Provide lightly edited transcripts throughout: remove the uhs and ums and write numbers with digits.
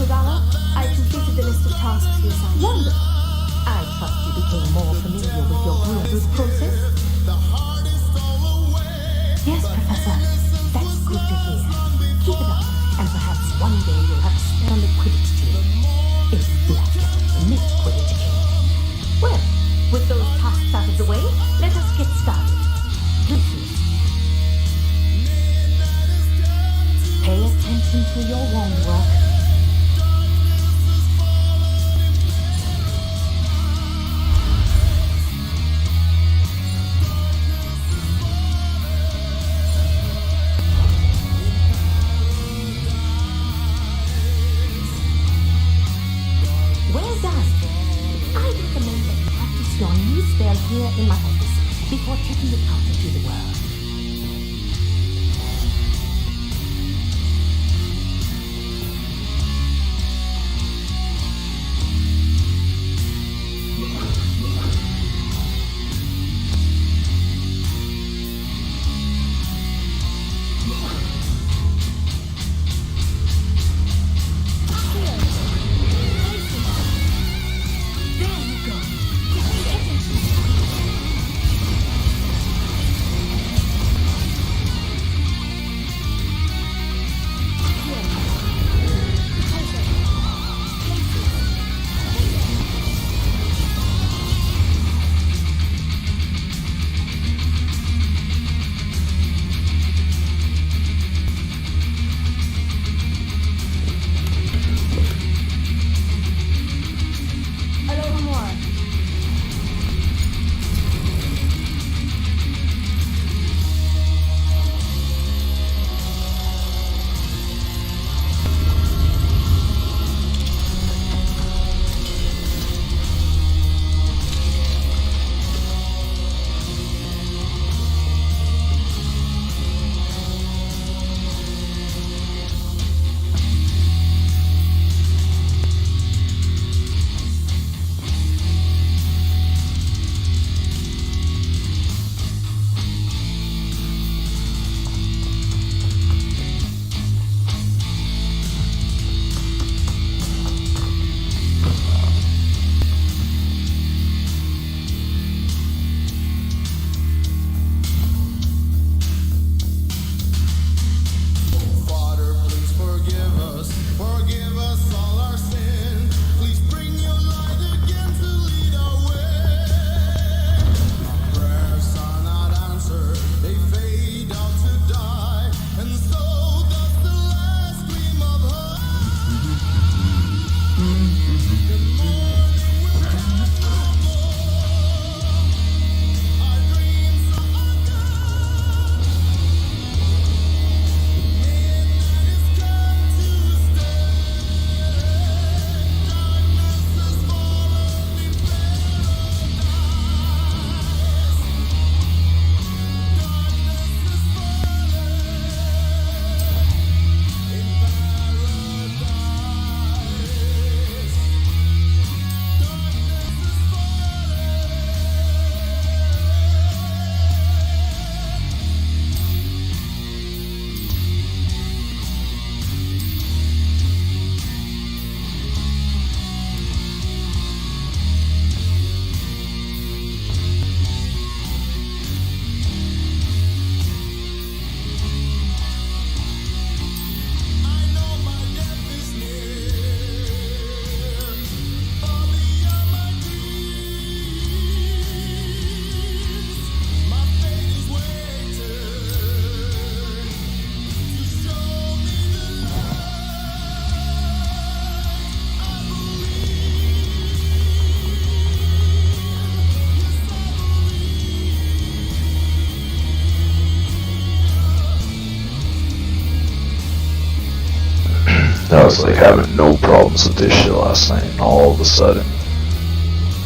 Madara. I completed the list of tasks you assigned. Wonderful. I trust you became more familiar with your brewing process. Yes, Professor. That's good to hear. Keep it up, and perhaps one day you'll have a spare on the Quidditch team. It's Black, Miss Quidditch King. Well, with those tasks out of the way, let us get started. Lucius, pay attention to your homework. Well done. I recommend that you practice your new spell here in my office before taking it out into the world. I was like having no problems with this shit last night, and all of a sudden,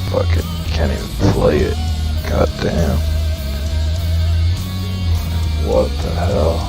fucking can't even play it. God damn. What the hell?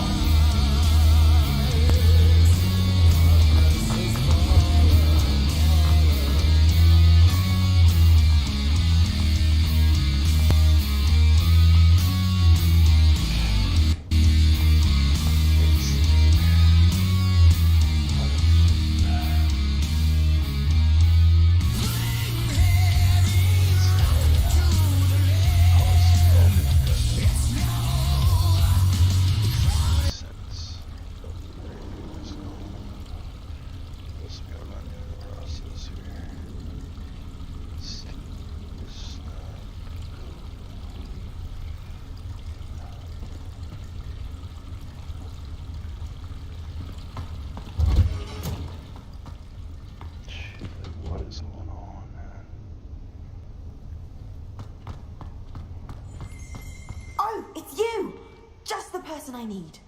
person I need.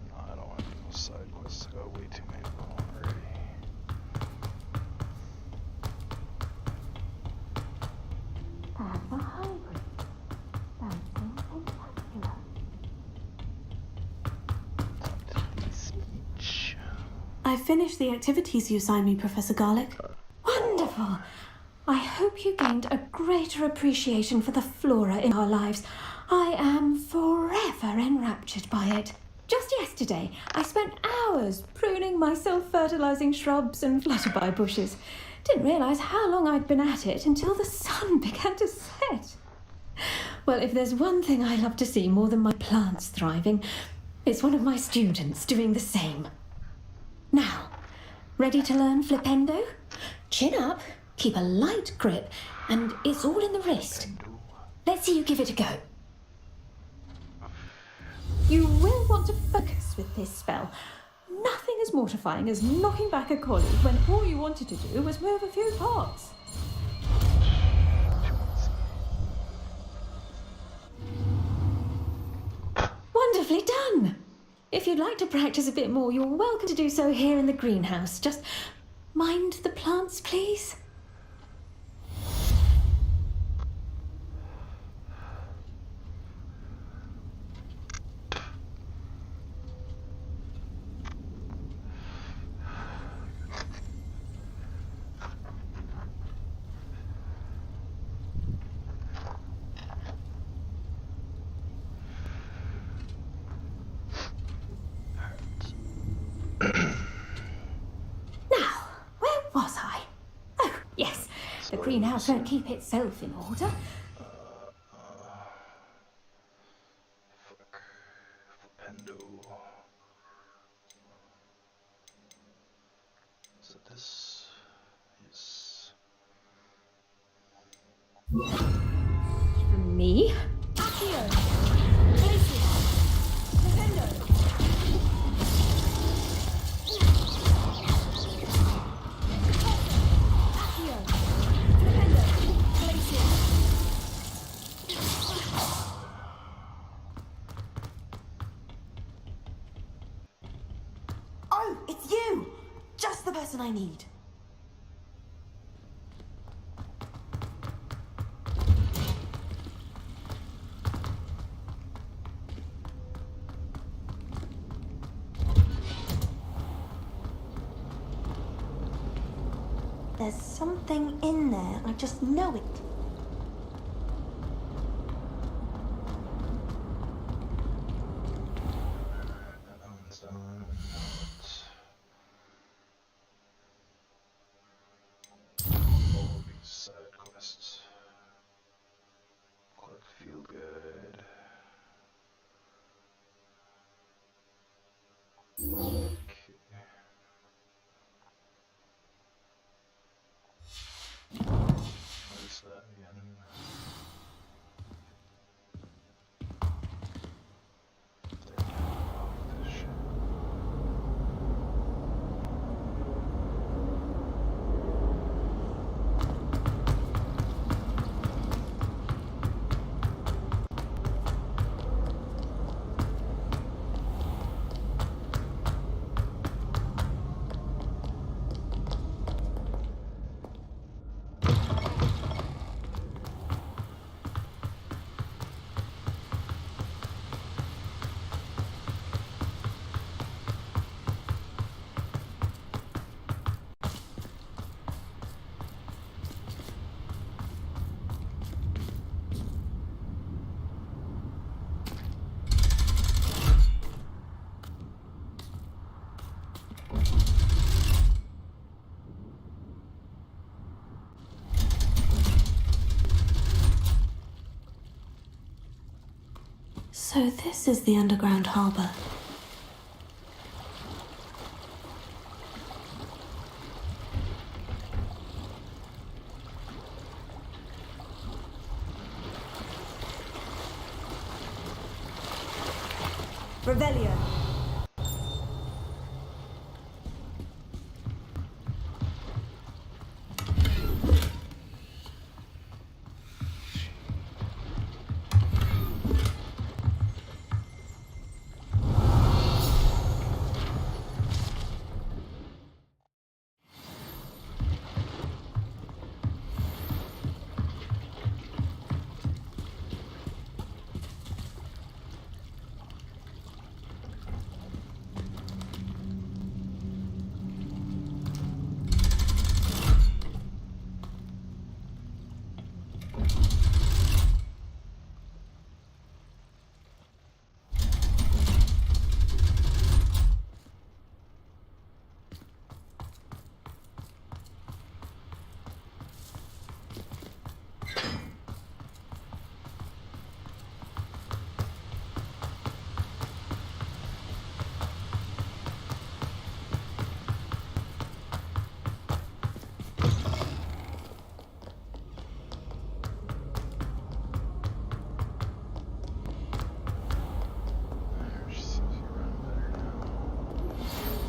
No, I don't want no side quests. I got way too many of them already. And the hybrid. Bouncing spectacular. I finished the activities you assigned me, Professor Garlick. Wonderful! I hope you gained a greater appreciation for the flora in our lives. I am forever enraptured by it. Just yesterday, I spent hours pruning my self-fertilizing shrubs and flutterby bushes. Didn't realize how long I'd been at it until the sun began to set. Well, if there's one thing I love to see more than my plants thriving, it's one of my students doing the same. Now, ready to learn flipendo? Chin up, keep a light grip, and it's all in the wrist. Let's see you give it a go. You will want to focus with this spell. Nothing as mortifying as knocking back a colleague when all you wanted to do was move a few pots. Wonderfully done! If you'd like to practice a bit more, you're welcome to do so here in the greenhouse. Just mind the plants, please. The greenhouse won't keep itself in order. Flipendo. So this is From me? Accio! Glacier! Nintendo! Accio! Nintendo! Glacier! Oh, it's you! Just the person I need. There's something in there. I just know it. all these side quests. Quite feel good. Okay. What is that again? So this is the underground harbour. Revelio.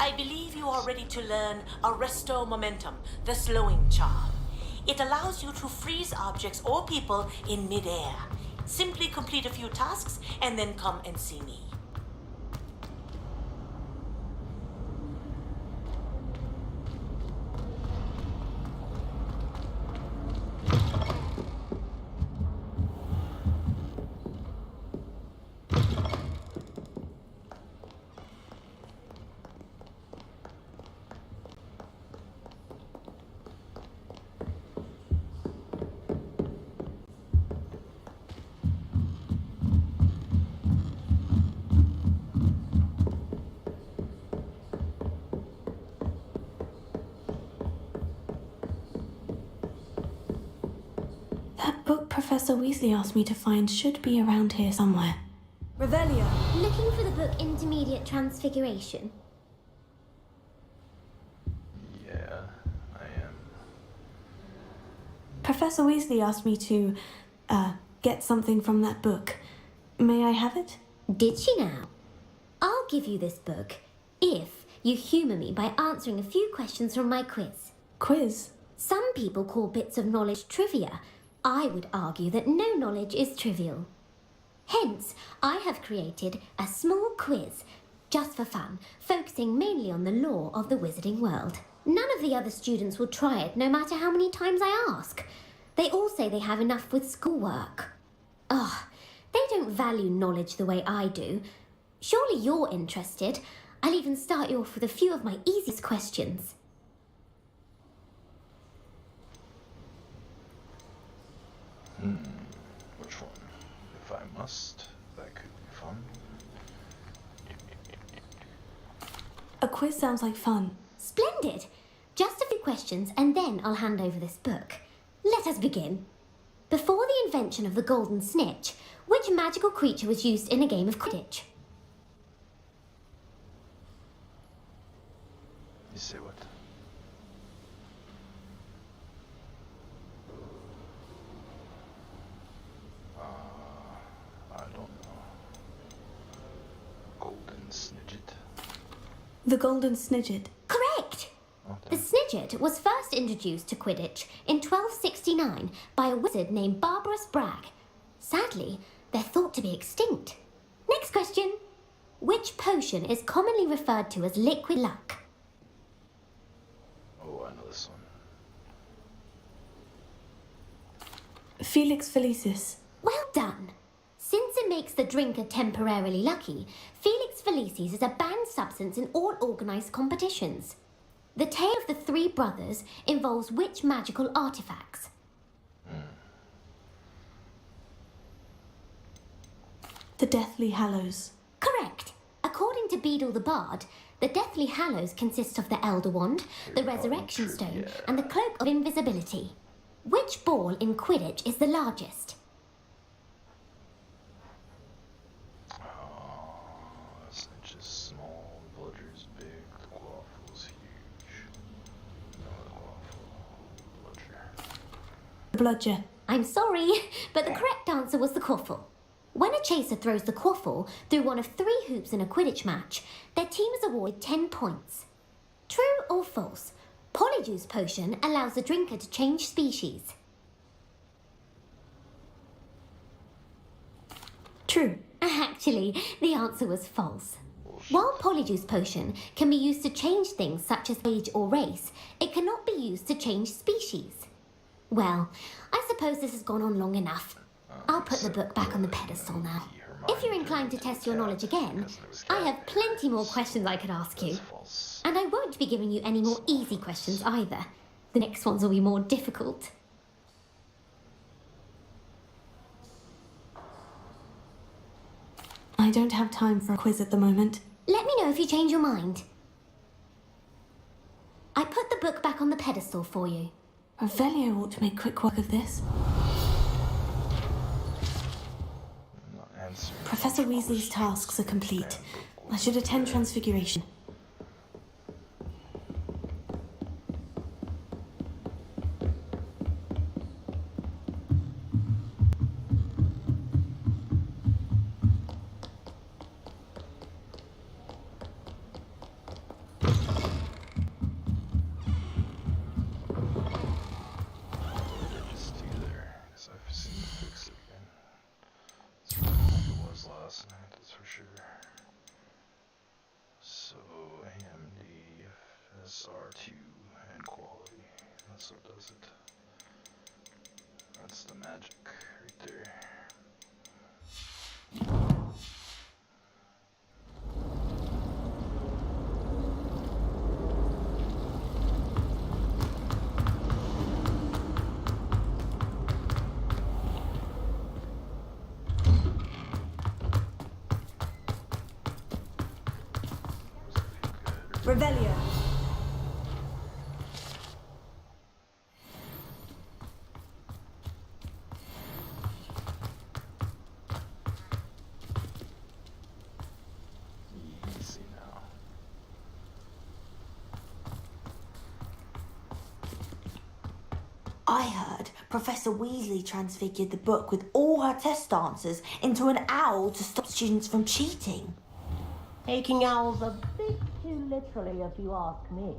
I believe you are ready to learn Arresto Momentum, the slowing charm. It allows you to freeze objects or people in midair. Simply complete a few tasks and then come and see me. That book Professor Weasley asked me to find should be around here somewhere. Revelio. Looking for the book Intermediate Transfiguration? Yeah, I am. Professor Weasley asked me to, get something from that book. May I have it? Did she now? I'll give you this book if you humour me by answering a few questions from my quiz. Quiz? Some people call bits of knowledge trivia. I would argue that no knowledge is trivial. Hence, I have created a small quiz, just for fun, focusing mainly on the lore of the wizarding world. None of the other students will try it, no matter how many times I ask. They all say they have enough with schoolwork. Ugh, they don't value knowledge the way I do. Surely you're interested. I'll even start you off with a few of my easiest questions. Which one? If I must, that could be fun. A quiz sounds like fun. Splendid! Just a few questions and then I'll hand over this book. Let us begin. Before the invention of the golden snitch, which magical creature was used in a game of Quidditch? You say what? I don't know. Golden Snidget. The Golden Snidget. Correct! Okay. The Snidget was first introduced to Quidditch in 1269 by a wizard named Barbarous Bragg. Sadly, they're thought to be extinct. Next question. Which potion is commonly referred to as liquid luck? Oh, I know this one. Felix Felicis. Well done! Since it makes the drinker temporarily lucky, Felix Felicis is a banned substance in all organised competitions. The tale of the three brothers involves which magical artifacts? The Deathly Hallows. Correct! According to Beedle the Bard, the Deathly Hallows consist of the Elder Wand, the Resurrection Stone, and the Cloak of Invisibility. Which ball in Quidditch is the largest? Snitch is small, Bludger's big, the Quaffle's huge. No, the Quaffle. Bludger. Bludger. I'm sorry, but the correct answer was the Quaffle. When a chaser throws the Quaffle through one of 3 hoops in a Quidditch match, their team is awarded 10 points. True or false? Polyjuice Potion allows the drinker to change species. True. Actually, the answer was false. While Polyjuice Potion can be used to change things such as age or race, it cannot be used to change species. Well, I suppose this has gone on long enough. I'll put the book back on the pedestal now. If you're inclined to test your knowledge again, I have plenty more questions I could ask you. And I won't be giving you any more easy questions either. The next ones will be more difficult. I don't have time for a quiz at the moment. Let me know if you change your mind. I put the book back on the pedestal for you. Revelio ought to make quick work of this. Professor Weasley's tasks are complete. I should attend Transfiguration. RT and quality. That's what does it. That's the magic right there. Revelio. Easy now. I heard Professor Weasley transfigured the book with all her test answers into an owl to stop students from cheating. Taking owls a bit too literally, if you ask me.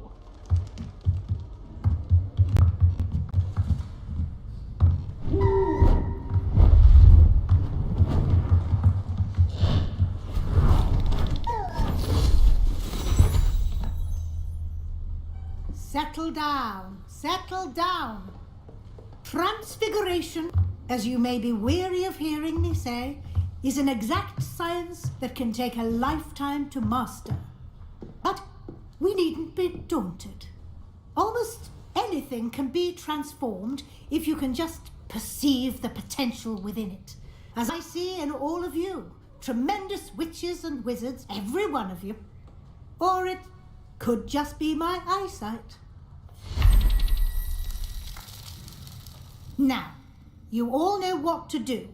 Settle down, settle down. Transfiguration, as you may be weary of hearing me say, is an exact science that can take a lifetime to master. But we needn't be daunted. Almost anything can be transformed if you can just perceive the potential within it. As I see in all of you, tremendous witches and wizards, every one of you. Or it could just be my eyesight. Now, you all know what to do.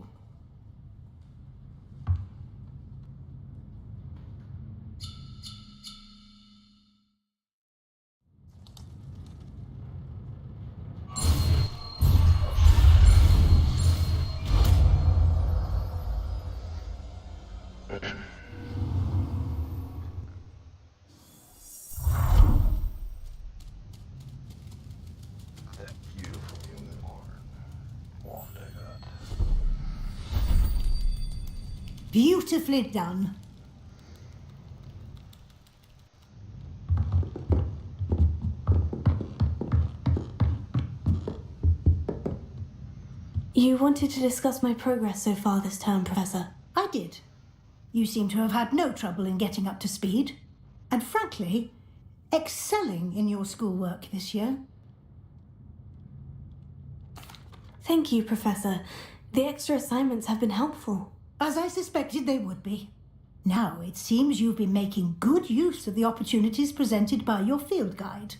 That beautiful unicorn wand I got. Beautifully done. You wanted to discuss my progress so far this term, Professor. I did. You seem to have had no trouble in getting up to speed. And frankly, excelling in your schoolwork this year. Thank you, Professor. The extra assignments have been helpful. As I suspected they would be. Now it seems you've been making good use of the opportunities presented by your field guide.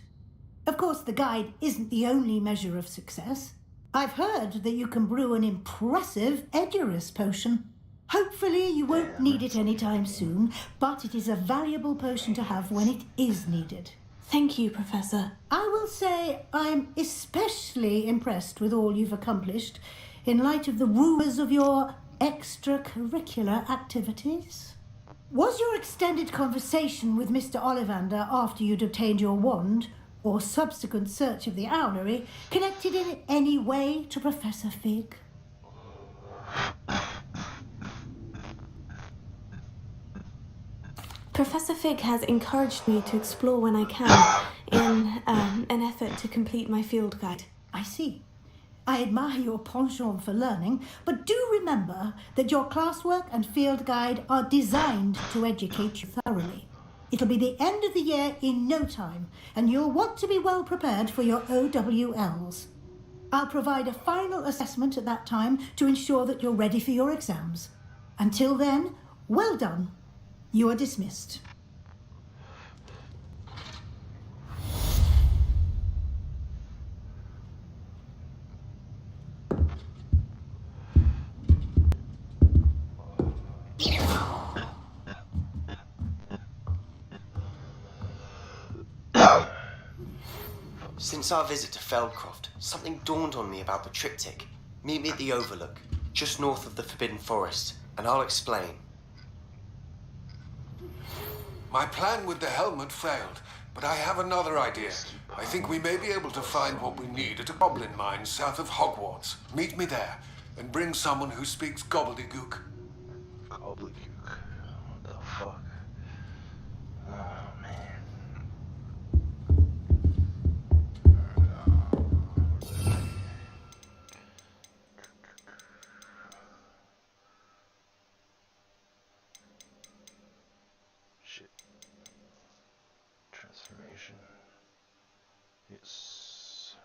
Of course, the guide isn't the only measure of success. I've heard that you can brew an impressive Edurus potion. Hopefully you won't need it anytime soon, but it is a valuable potion to have when it is needed. Thank you, Professor. I will say I'm especially impressed with all you've accomplished in light of the rumours of your extracurricular activities. Was your extended conversation with Mr. Ollivander after you'd obtained your wand, or subsequent search of the owlery, connected in any way to Professor Fig? Professor Fig has encouraged me to explore when I can in an effort to complete my field guide. I see. I admire your penchant for learning, but do remember that your classwork and field guide are designed to educate you thoroughly. It'll be the end of the year in no time, and you'll want to be well prepared for your OWLs. I'll provide a final assessment at that time to ensure that you're ready for your exams. Until then, well done. You are dismissed. Since our visit to Feldcroft, something dawned on me about the triptych. Meet me at the Overlook, just north of the Forbidden Forest, and I'll explain. My plan with the helmet failed, but I have another idea. I think we may be able to find what we need at a goblin mine south of Hogwarts. Meet me there, and bring someone who speaks gobbledygook. Gobbledygook. What the fuck? Oh, man. information. Yes.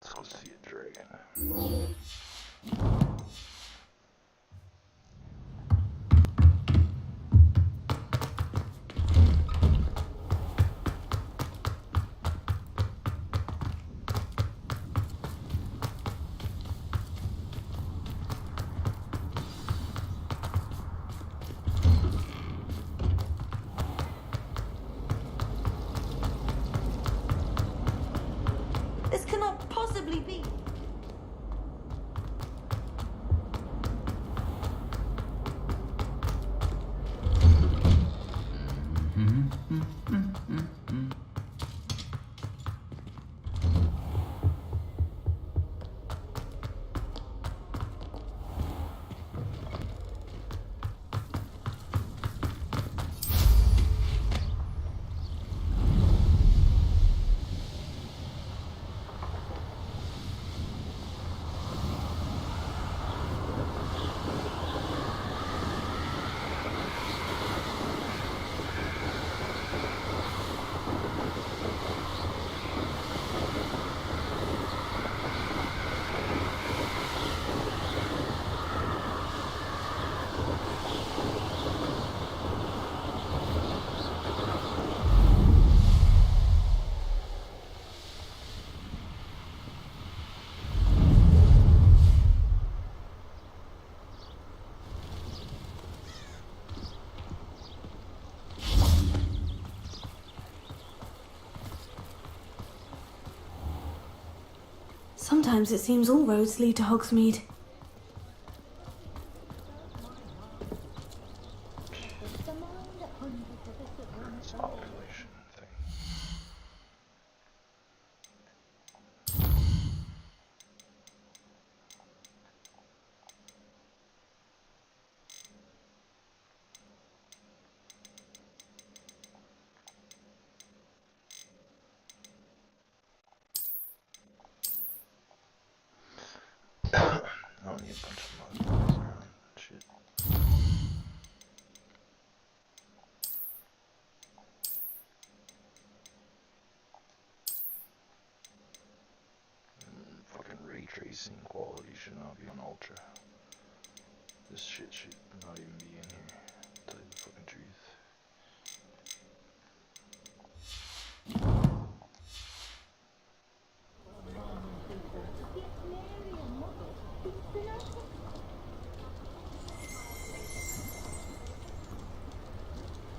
Let's go see a dragon. This cannot possibly be. Sometimes it seems all roads lead to Hogsmeade. Population thing. I don't need a bunch of motherfuckers around. Shit. Fucking ray tracing quality should not be on ultra. This shit should not even be in here. To tell you the fucking truth.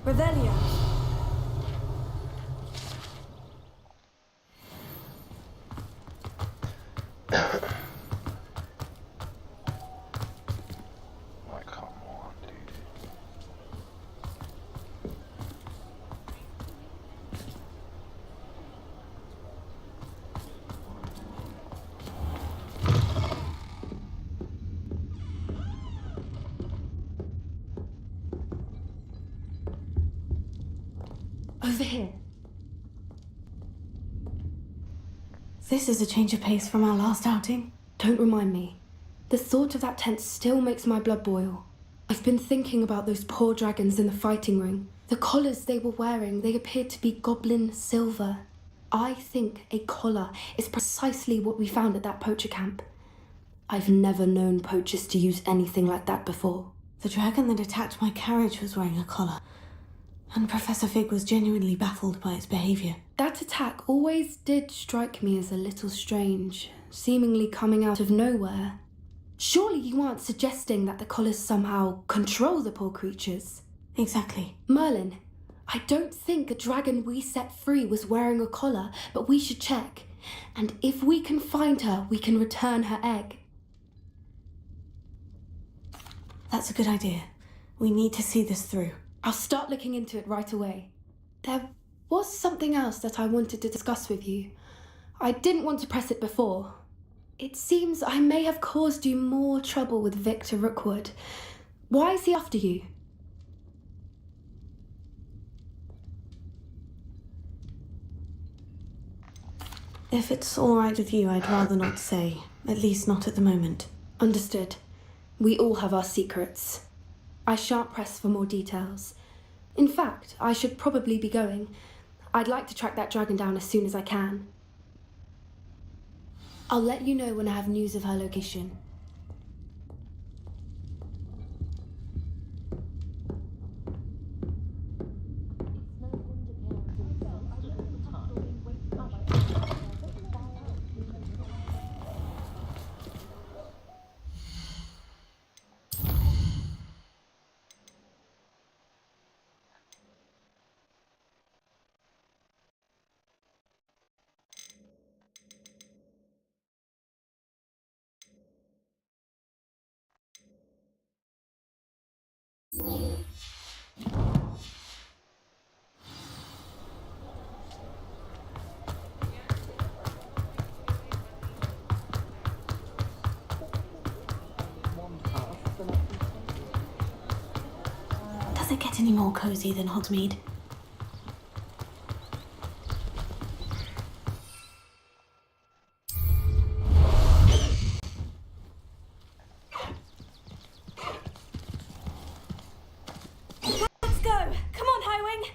Revelia! Like, come on, dude. Over here. This is a change of pace from our last outing. Don't remind me. The thought of that tent still makes my blood boil. I've been thinking about those poor dragons in the fighting ring. The collars they were wearing, they appeared to be goblin silver. I think a collar is precisely what we found at that poacher camp. I've never known poachers to use anything like that before. The dragon that attacked my carriage was wearing a collar, and Professor Fig was genuinely baffled by its behaviour. That attack always did strike me as a little strange, seemingly coming out of nowhere. Surely you aren't suggesting that the collars somehow control the poor creatures? Exactly. Merlin, I don't think the dragon we set free was wearing a collar, but we should check. And if we can find her, we can return her egg. That's a good idea. We need to see this through. I'll start looking into it right away. There was something else that I wanted to discuss with you. I didn't want to press it before. It seems I may have caused you more trouble with Victor Rookwood. Why is he after you? If it's all right with you, I'd rather not say. At least not at the moment. Understood. We all have our secrets. I shan't press for more details. In fact, I should probably be going. I'd like to track that dragon down as soon as I can. I'll let you know when I have news of her location. Does it get any more cozy than Hogsmeade? Let's go! Come on, Highwing!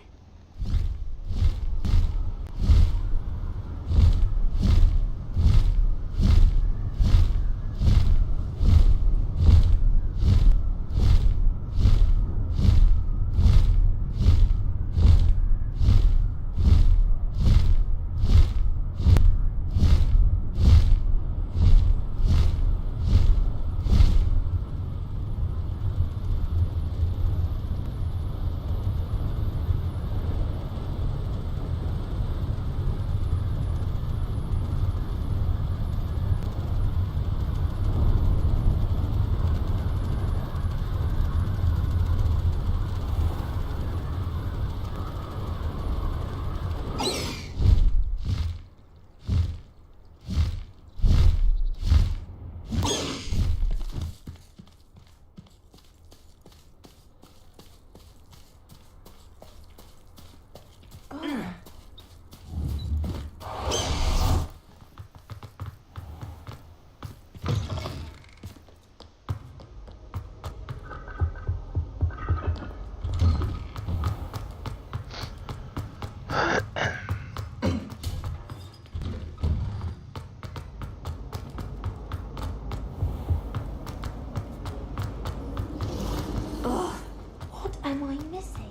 What am I missing?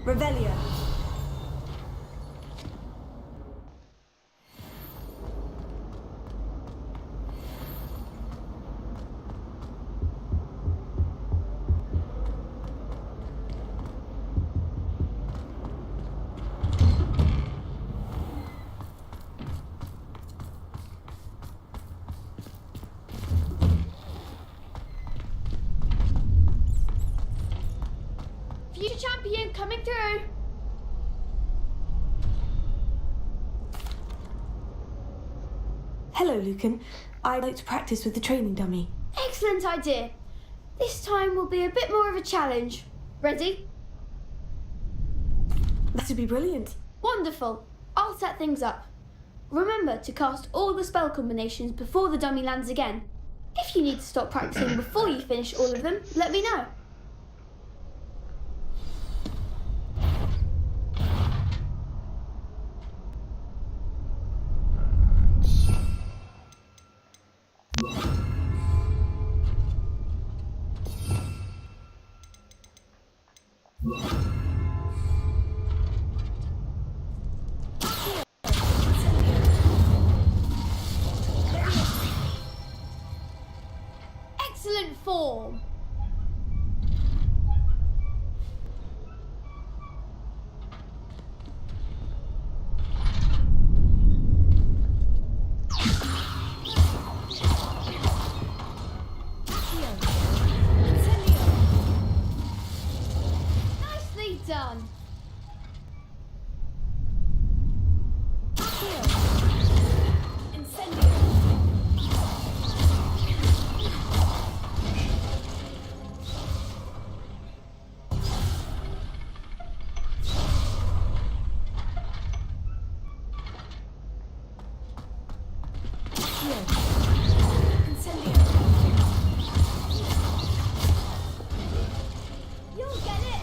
Revelio. Future champion coming through. Hello, Lucan. I'd like to practice with the training dummy. Excellent idea. This time will be a bit more of a challenge. Ready? That would be brilliant. Wonderful. I'll set things up. Remember to cast all the spell combinations before the dummy lands again. If you need to stop practicing before you finish all of them, let me know. Excellent form. Nicely done. You'll get it.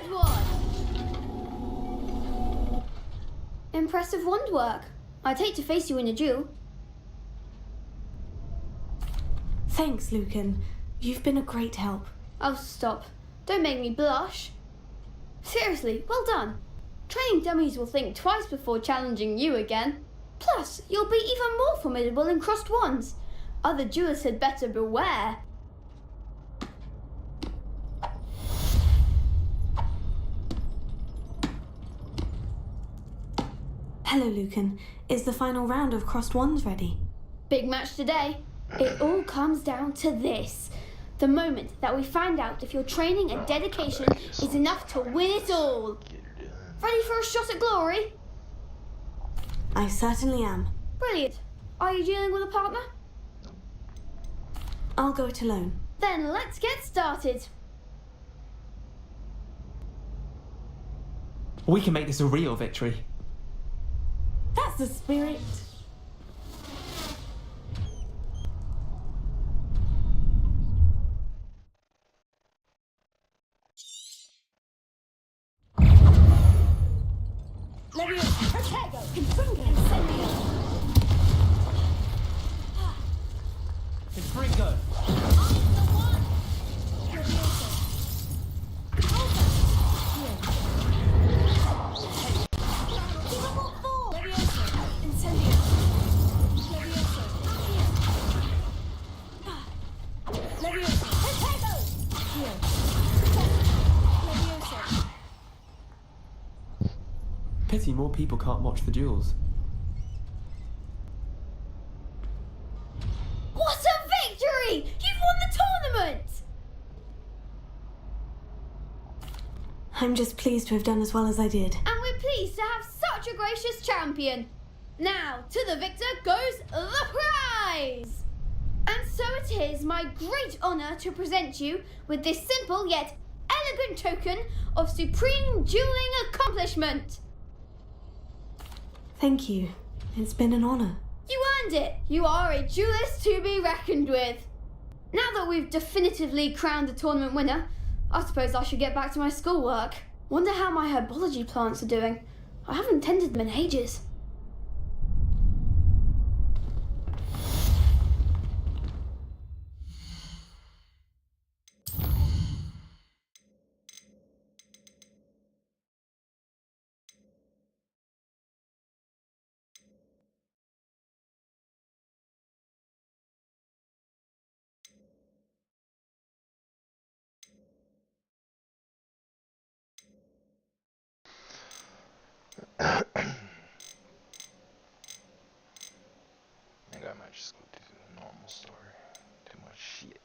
Good one. Impressive wand work. I'd hate to face you in a duel. Thanks, Lucan. You've been a great help. Oh, stop. Don't make me blush. Seriously, well done. Training dummies will think twice before challenging you again. Plus, you'll be even more formidable in crossed wands. Other duelists had better beware. Hello, Lucan. Is the final round of crossed wands ready? Big match today. It all comes down to this. The moment that we find out if your training and dedication is enough to win it all. Ready for a shot at glory? I certainly am. Brilliant. Are you dealing with a partner? I'll go it alone. Then let's get started. We can make this a real victory. That's the spirit. Confringo! Pity more people can't watch the duels. What a victory! You've won the tournament! I'm just pleased to have done as well as I did. And we're pleased to have such a gracious champion. Now, to the victor goes the prize! And so it is my great honour to present you with this simple yet elegant token of supreme dueling accomplishment. Thank you. It's been an honour. You earned it. You are a duelist to be reckoned with. Now that we've definitively crowned the tournament winner, I suppose I should get back to my schoolwork. Wonder how my herbology plants are doing. I haven't tended them in ages. think I might just go do the normal story. Too much shit.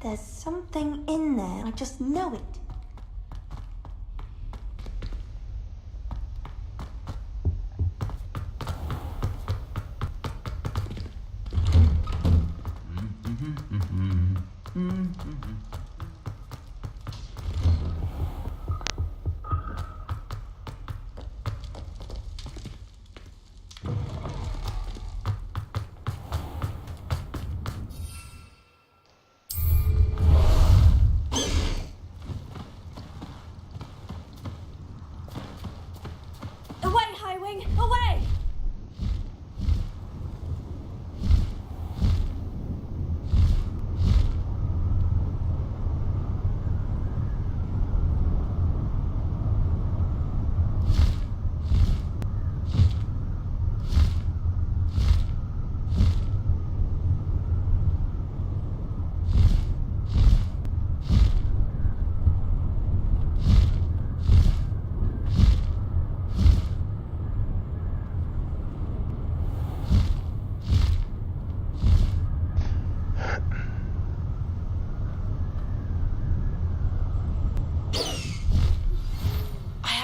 There's something in there. I just know it. Away, Highwing! Away!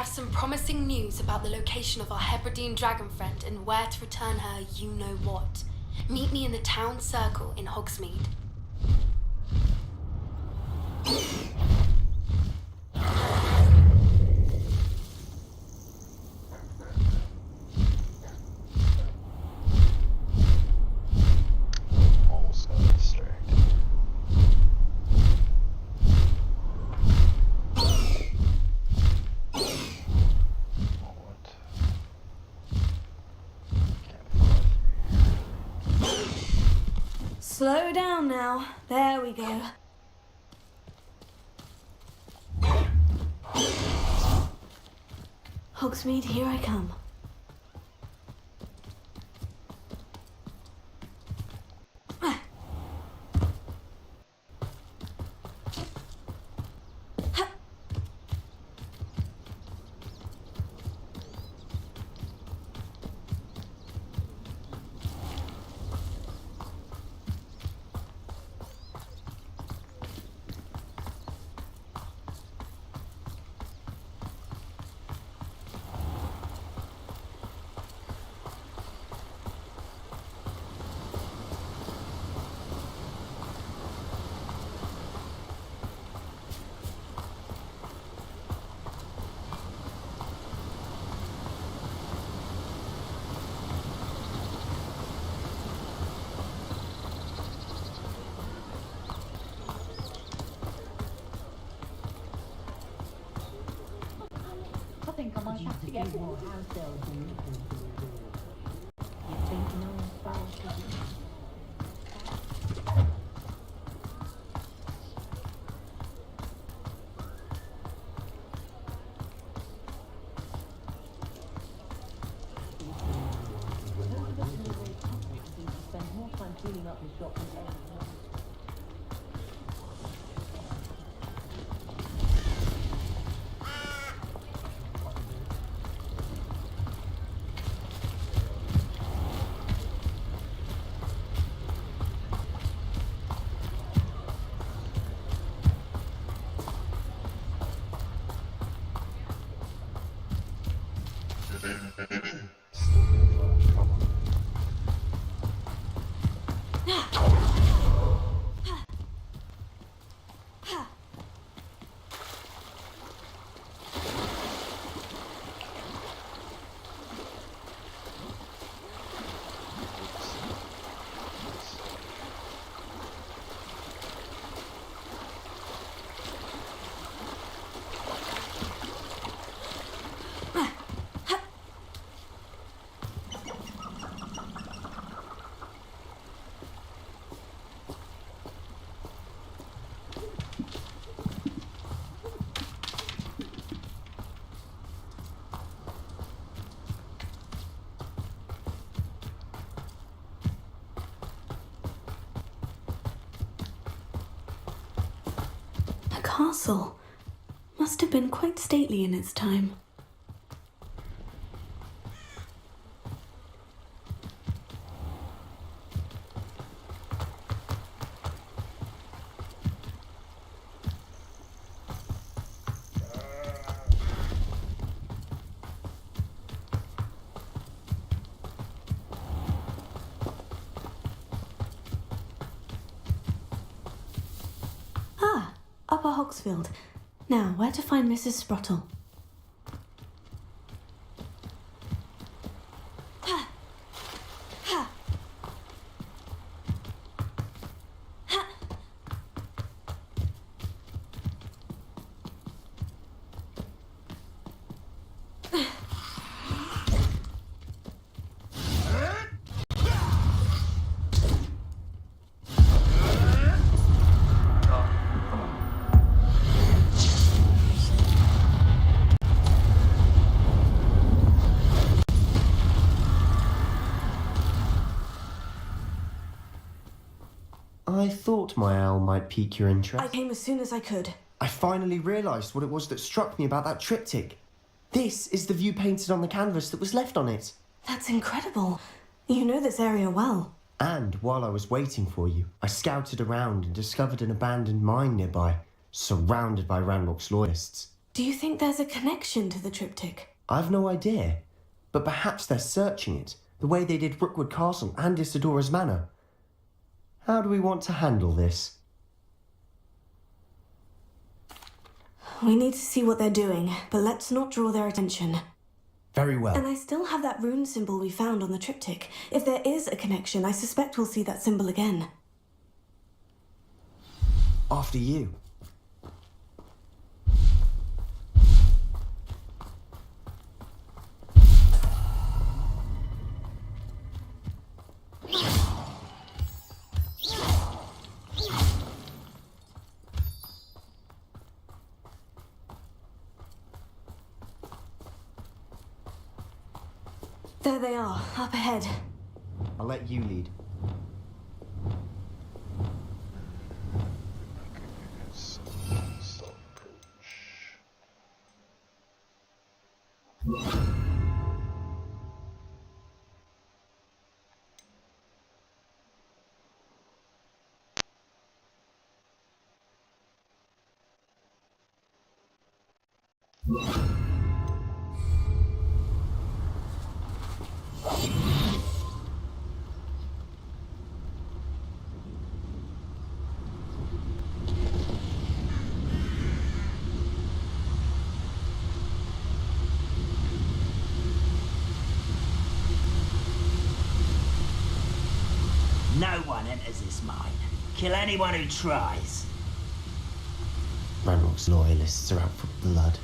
Some promising news about the location of our Hebridean dragon friend and where to return her you-know-what. Meet me in the town circle in Hogsmeade. Almost got distracted. Slow down now. There we go. Hogsmeade, here I come. think I might have to get more house elves in. You think no one's found it? Spend more time cleaning up his shop than anything else. A castle. Must have been quite stately in its time. Upper Hogsfield. Now, where to find Mrs. Sprottle? I thought my owl might pique your interest. I came as soon as I could. I finally realised what it was that struck me about that triptych. This is the view painted on the canvas that was left on it. That's incredible. You know this area well. And while I was waiting for you, I scouted around and discovered an abandoned mine nearby, surrounded by Ranrock's loyalists. Do you think there's a connection to the triptych? I've no idea, but perhaps they're searching it, the way they did Rookwood Castle and Isidora's Manor. How do we want to handle this? We need to see what they're doing, but let's not draw their attention. Very well. And I still have that rune symbol we found on the triptych. If there is a connection, I suspect we'll see that symbol again. After you. There they are, up ahead. I'll let you lead. No one enters this mine. Kill anyone who tries. Ranrock's loyalists are out for blood.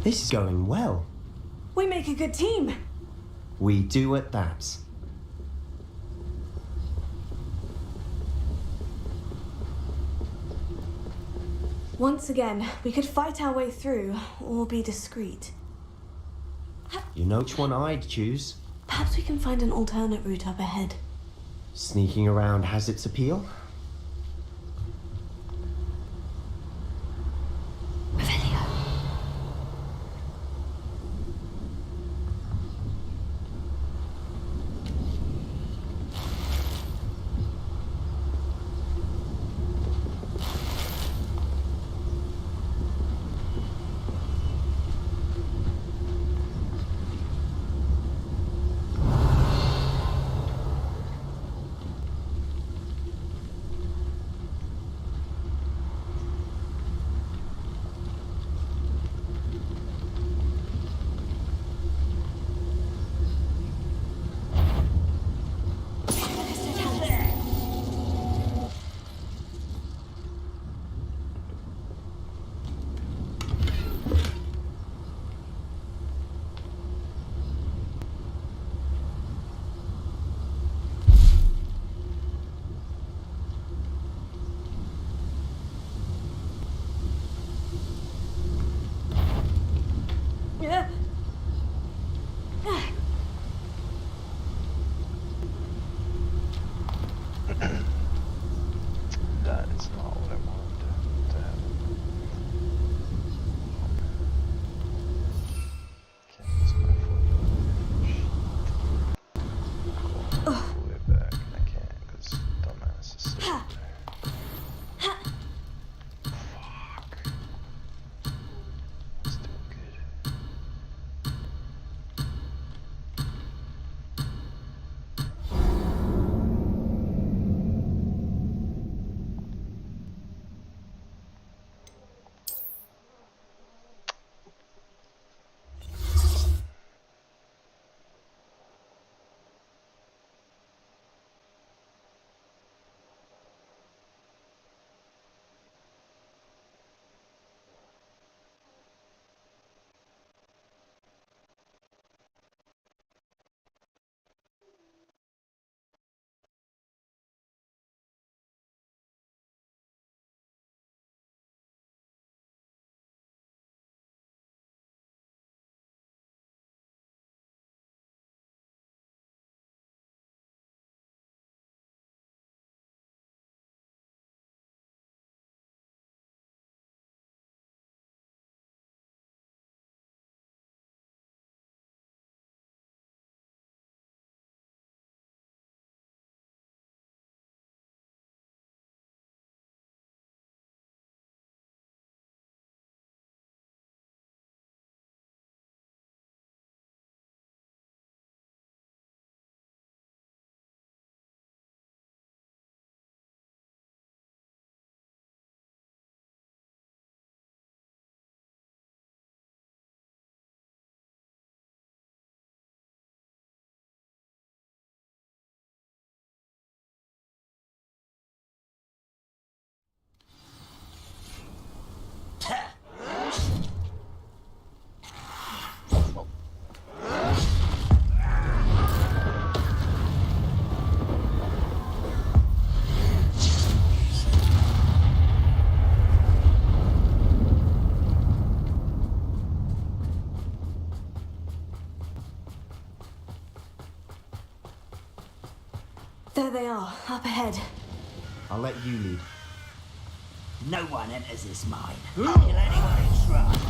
This is going well. We make a good team. We do at that. Once again, we could fight our way through, or be discreet. You know which one I'd choose. Perhaps we can find an alternate route up ahead. Sneaking around has its appeal. That is not what I wanted to happen. Can't use my foot. Go all the way back. I can't because dumbass is sitting there. Fuck. Let's do it good. There they are, up ahead. I'll let you lead. No one enters this mine. Kill anyone who tries.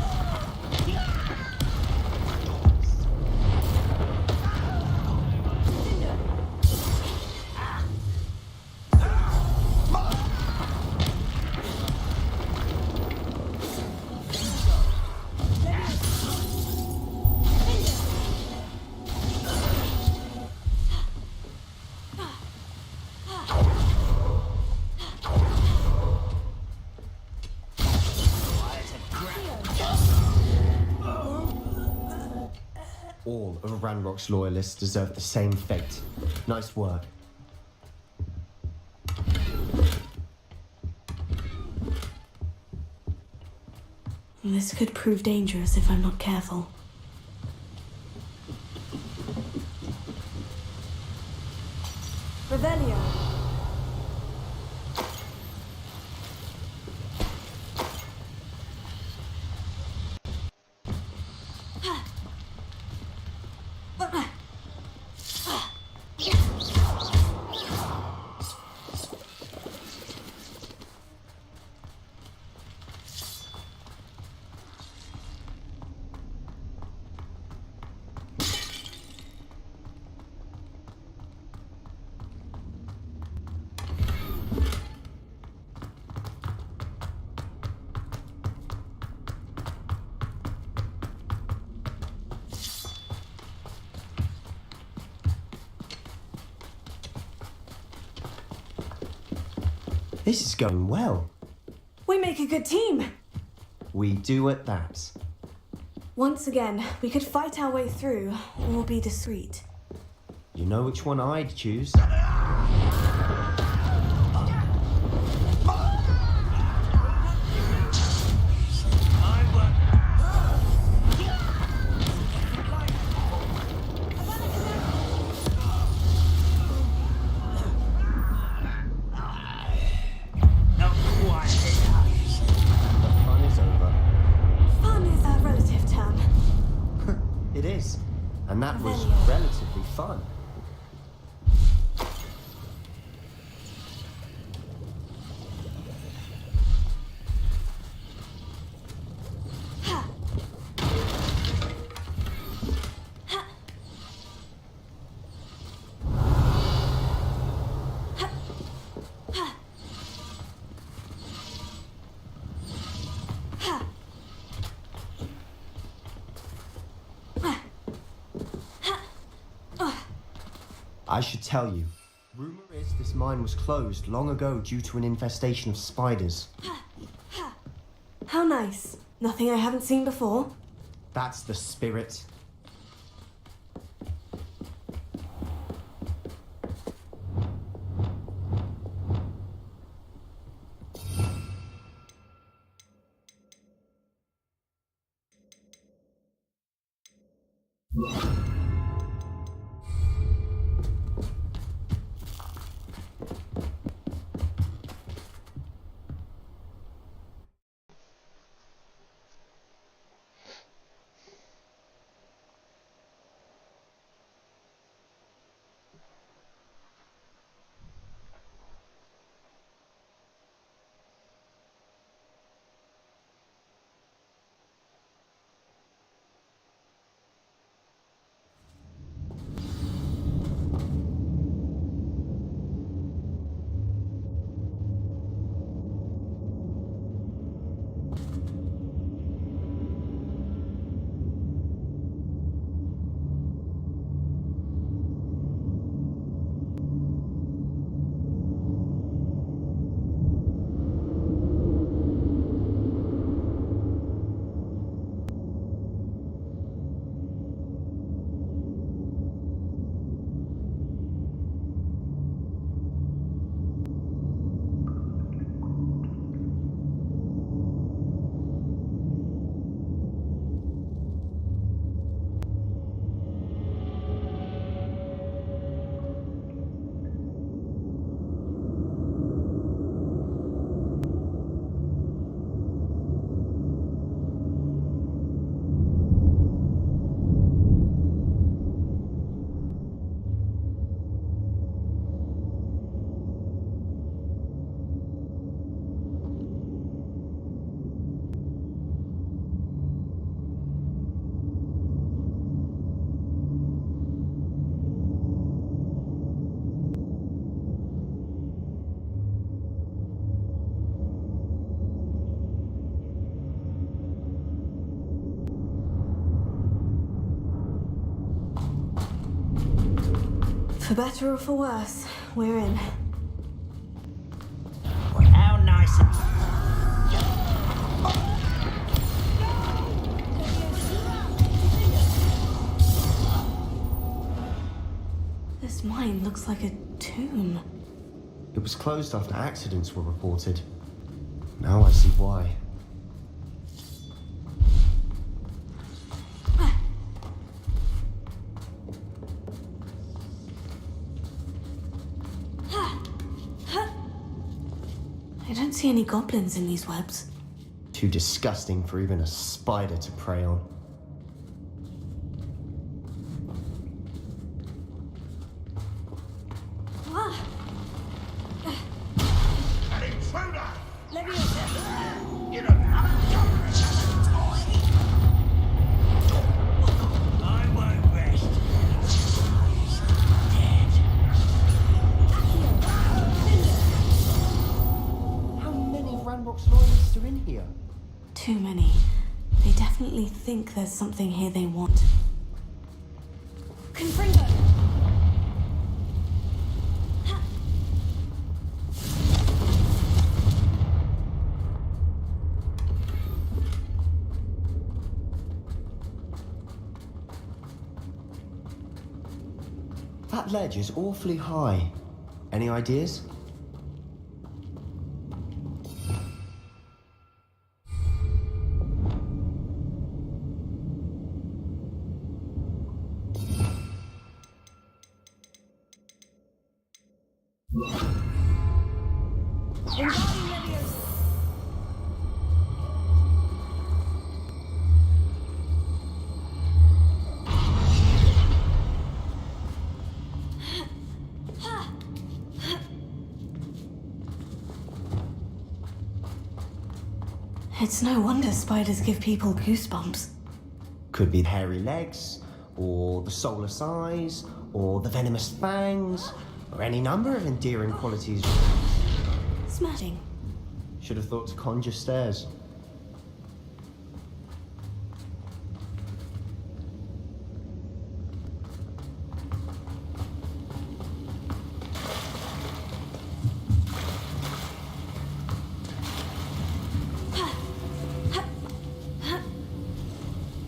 All of Ranrock's loyalists deserve the same fate. Nice work. This could prove dangerous if I'm not careful. Revelio. This is going well. We make a good team. We do at that. Once again, we could fight our way through, or be discreet. You know which one I'd choose? It is. And that was relatively fun. I should tell you. Rumor is this mine was closed long ago due to an infestation of spiders. How nice. Nothing I haven't seen before. That's the spirit. For better or for worse, we're in. How nice of This mine looks like a tomb. It was closed after accidents were reported. Now I see why. see any goblins in these webs. Too disgusting for even a spider to prey on. An intruder! I won't rest. How many Ranrock's loyalists are in here? Too many. They definitely think there's something here they want. Confringo! That ledge is awfully high. Any ideas? It's no wonder spiders give people goosebumps. Could be hairy legs, or the soulless eyes, or the venomous fangs, or any number of endearing qualities. Smashing. Should have thought to conjure stairs.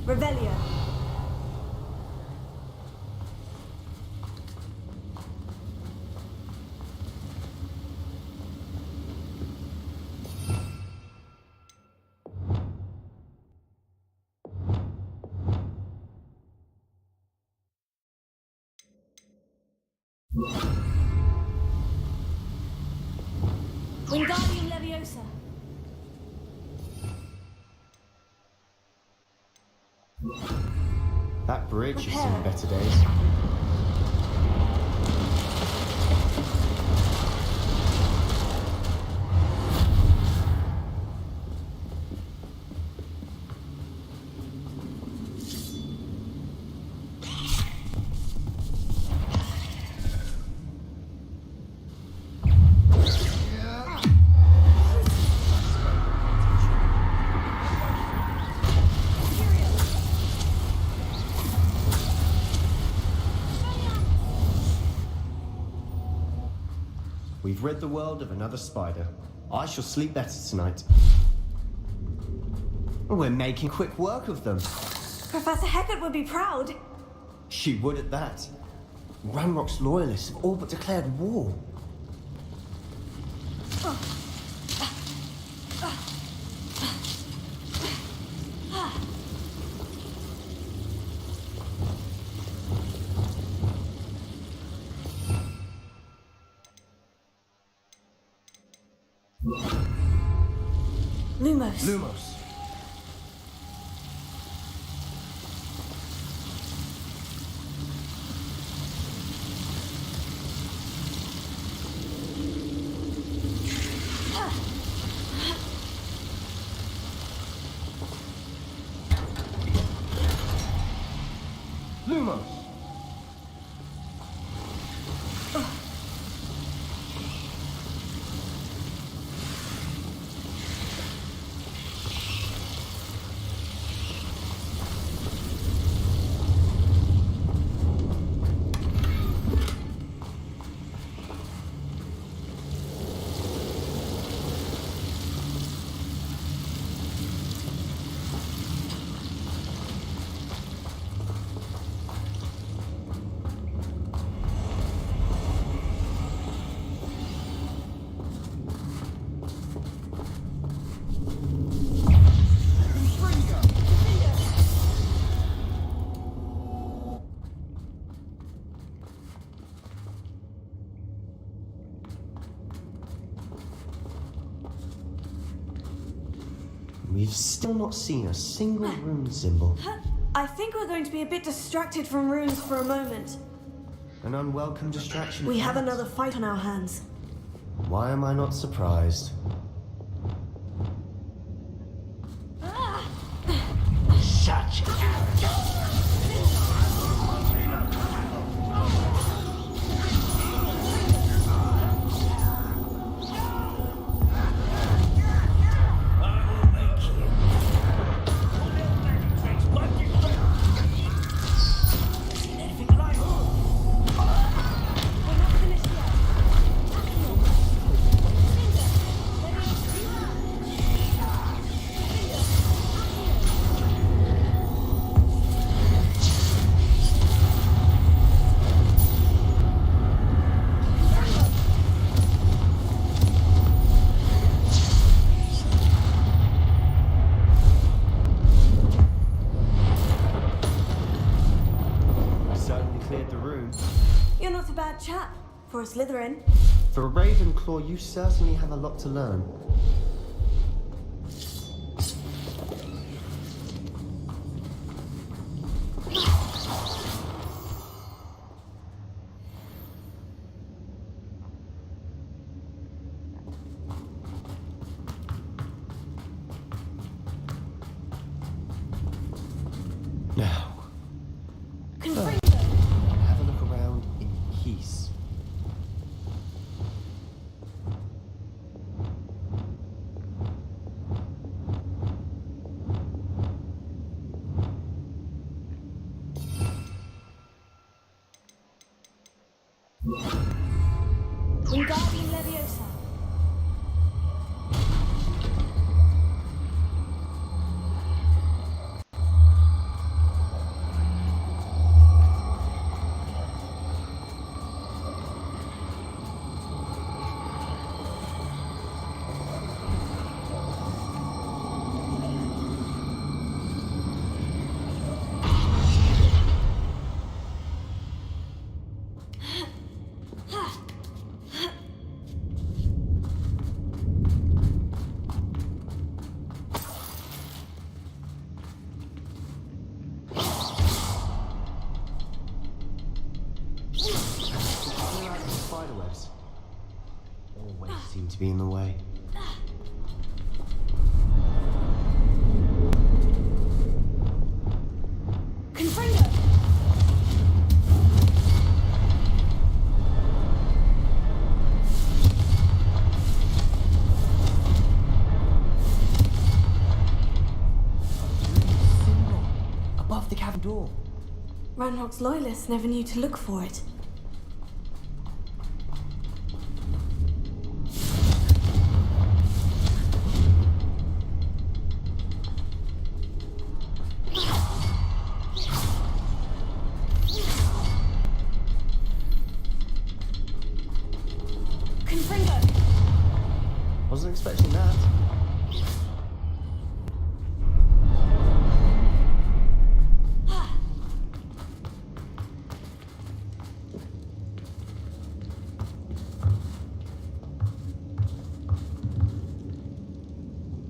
Revelio. Wingardium Leviosa! That bridge has seen better days. We've rid the world of another spider. I shall sleep better tonight. We're making quick work of them. Professor Hecat would be proud. She would at that. Ranrock's loyalists have all but declared war. Lumos. Lumos. Lumos. we've still not seen a single rune symbol. I think we're going to be a bit distracted from runes for a moment. An unwelcome distraction. We have another fight on our hands. Why am I not surprised? Such arrogance. You're not a bad chap for a Slytherin. For a Ravenclaw, you certainly have a lot to learn. Now, have a look around in peace. Wingardium Leviosa. Spiderwebs always seem to be in the way. Confringo! Symbol above the cavern door. Ranrock's loyalists never knew to look for it. Confringo! Wasn't expecting that.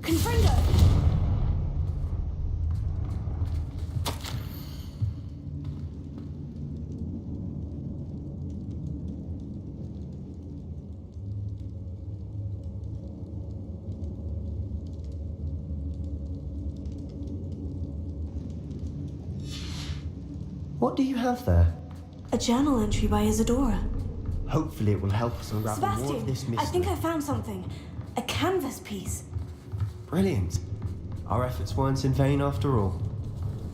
Confringo! What do you have there? A journal entry by Isadora. Hopefully it will help us unravel more of Sebastian, this mystery. I think I found something. A canvas piece. Brilliant. Our efforts weren't in vain after all.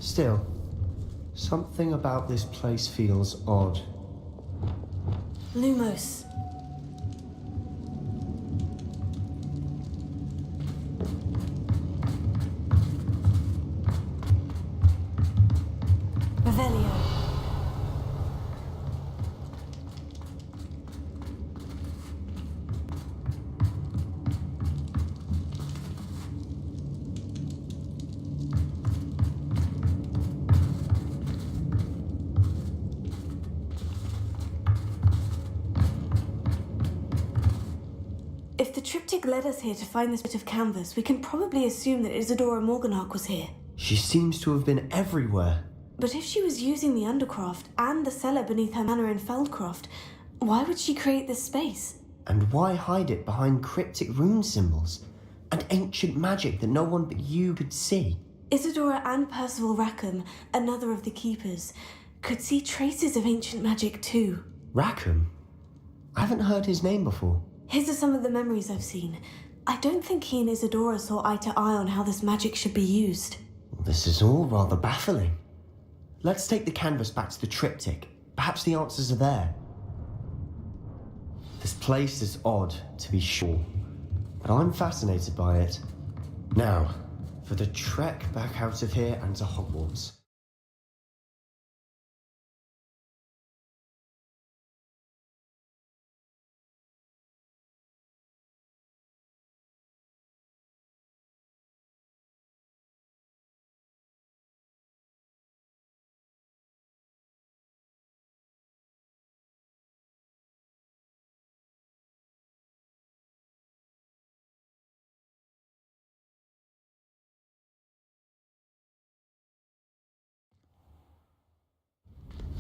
Still, something about this place feels odd. Lumos. Revelio. Triptych led us here to find this bit of canvas. We can probably assume that Isadora Morganach was here. She seems to have been everywhere. But if she was using the Undercroft and the cellar beneath her manor in Feldcroft, why would she create this space? And why hide it behind cryptic rune symbols and ancient magic that no one but you could see? Isadora and Percival Rackham, another of the keepers, could see traces of ancient magic too. Rackham? I haven't heard his name before. His are some of the memories I've seen. I don't think he and Isadora saw eye to eye on how this magic should be used. This is all rather baffling. Let's take the canvas back to the triptych. Perhaps the answers are there. This place is odd, to be sure, but I'm fascinated by it. Now, for the trek back out of here and to Hogwarts.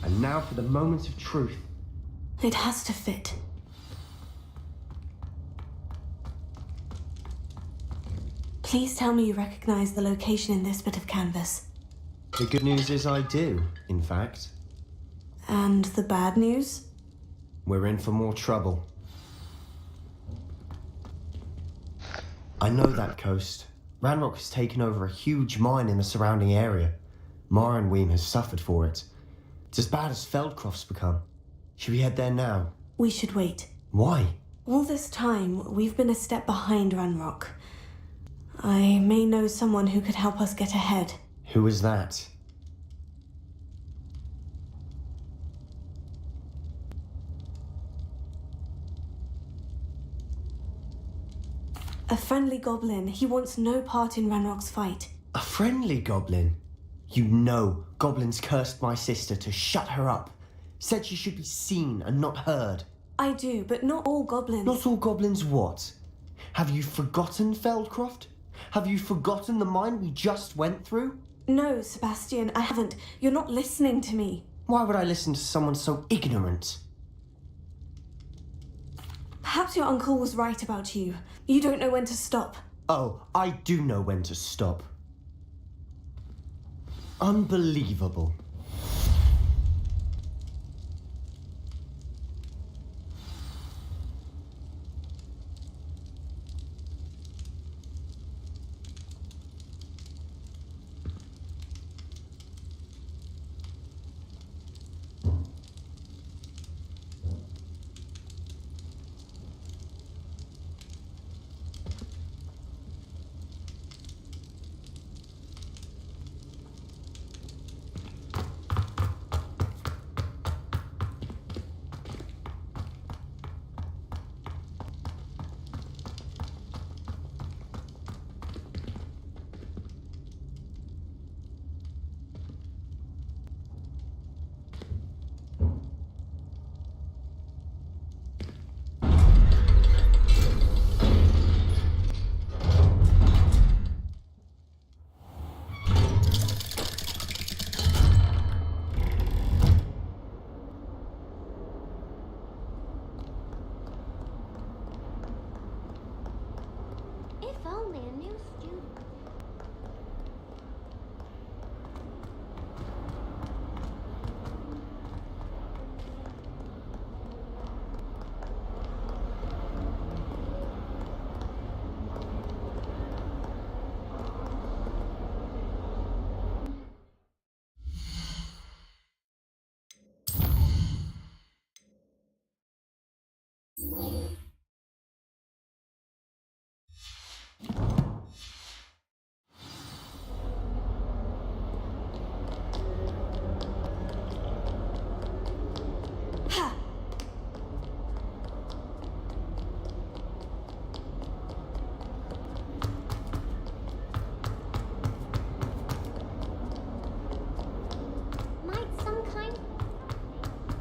And now for the moment of truth. It has to fit. Please tell me you recognize the location in this bit of canvas. The good news is I do, in fact. And the bad news? We're in for more trouble. I know that coast. Ranrock has taken over a huge mine in the surrounding area. Mornweem has suffered for it. It's as bad as Feldcroft's become. Should we head there now? We should wait. Why? All this time, we've been a step behind Ranrock. I may know someone who could help us get ahead. Who is that? A friendly goblin. He wants no part in Ranrock's fight. A friendly goblin? You know goblins cursed my sister to shut her up. Said she should be seen and not heard. I do, but not all goblins. Not all goblins what? Have you forgotten Feldcroft? Have you forgotten the mine we just went through? No, Sebastian, I haven't. You're not listening to me. Why would I listen to someone so ignorant? Perhaps your uncle was right about you. You don't know when to stop. Oh, I do know when to stop. Unbelievable.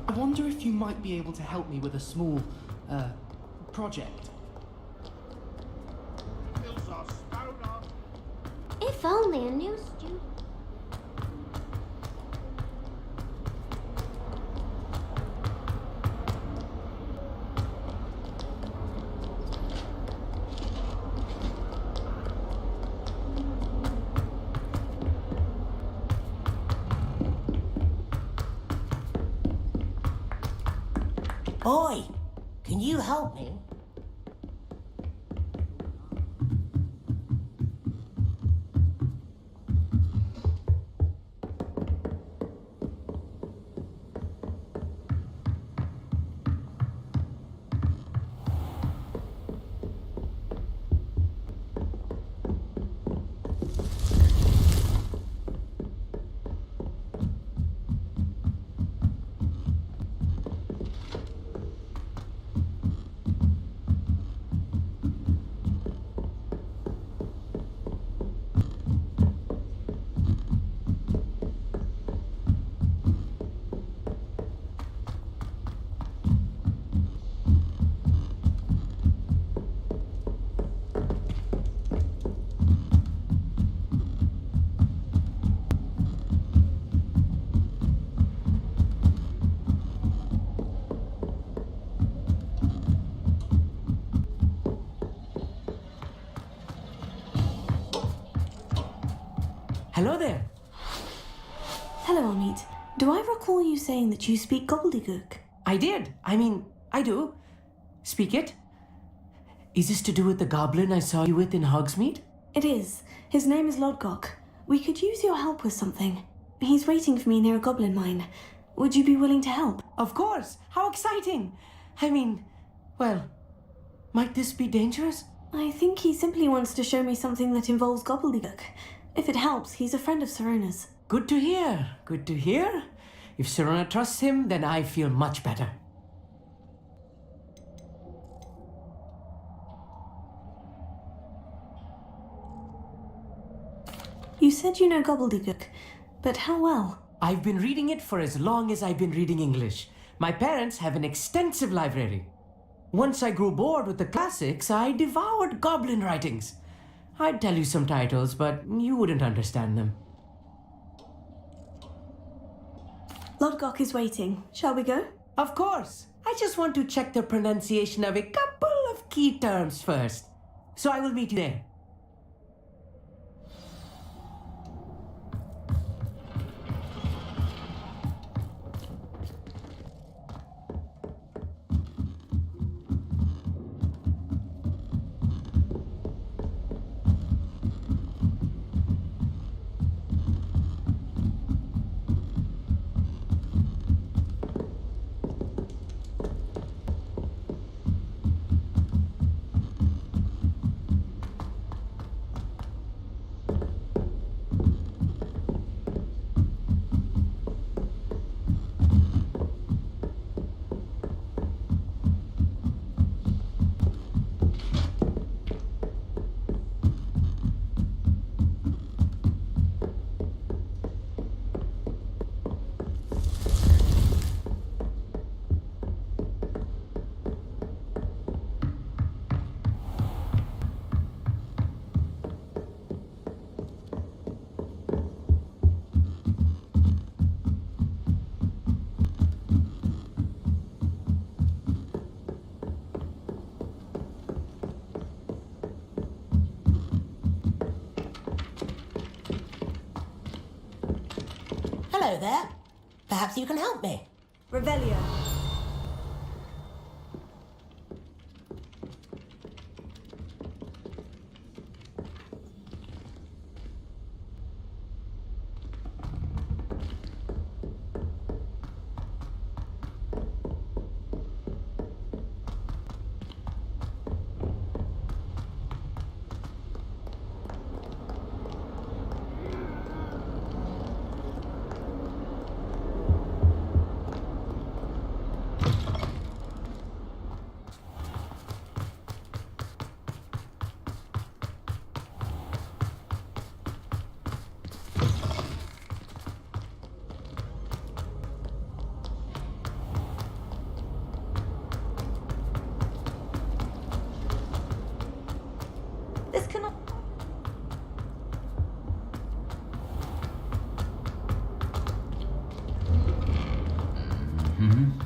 I wonder if you might be able to help me with a small, project. If only a new student. Boy, can you help me? Hello there. Hello, Amit. Do I recall you saying that you speak gobbledygook? I did. I do. Speak it. Is this to do with the goblin I saw you with in Hogsmeade? It is. His name is Lodgok. We could use your help with something. He's waiting for me near a goblin mine. Would you be willing to help? Of course. How exciting. Well, might this be dangerous? I think he simply wants to show me something that involves gobbledygook. If it helps, he's a friend of Serona's. Good to hear. Good to hear. If Serona trusts him, then I feel much better. You said you know gobbledygook, but how well? I've been reading it for as long as I've been reading English. My parents have an extensive library. Once I grew bored with the classics, I devoured goblin writings. I'd tell you some titles, but you wouldn't understand them. Lodgok is waiting. Shall we go? Of course. I just want to check the pronunciation of a couple of key terms first. So I will meet you there. Hello there. Perhaps you can help me. Revelio. Levioso.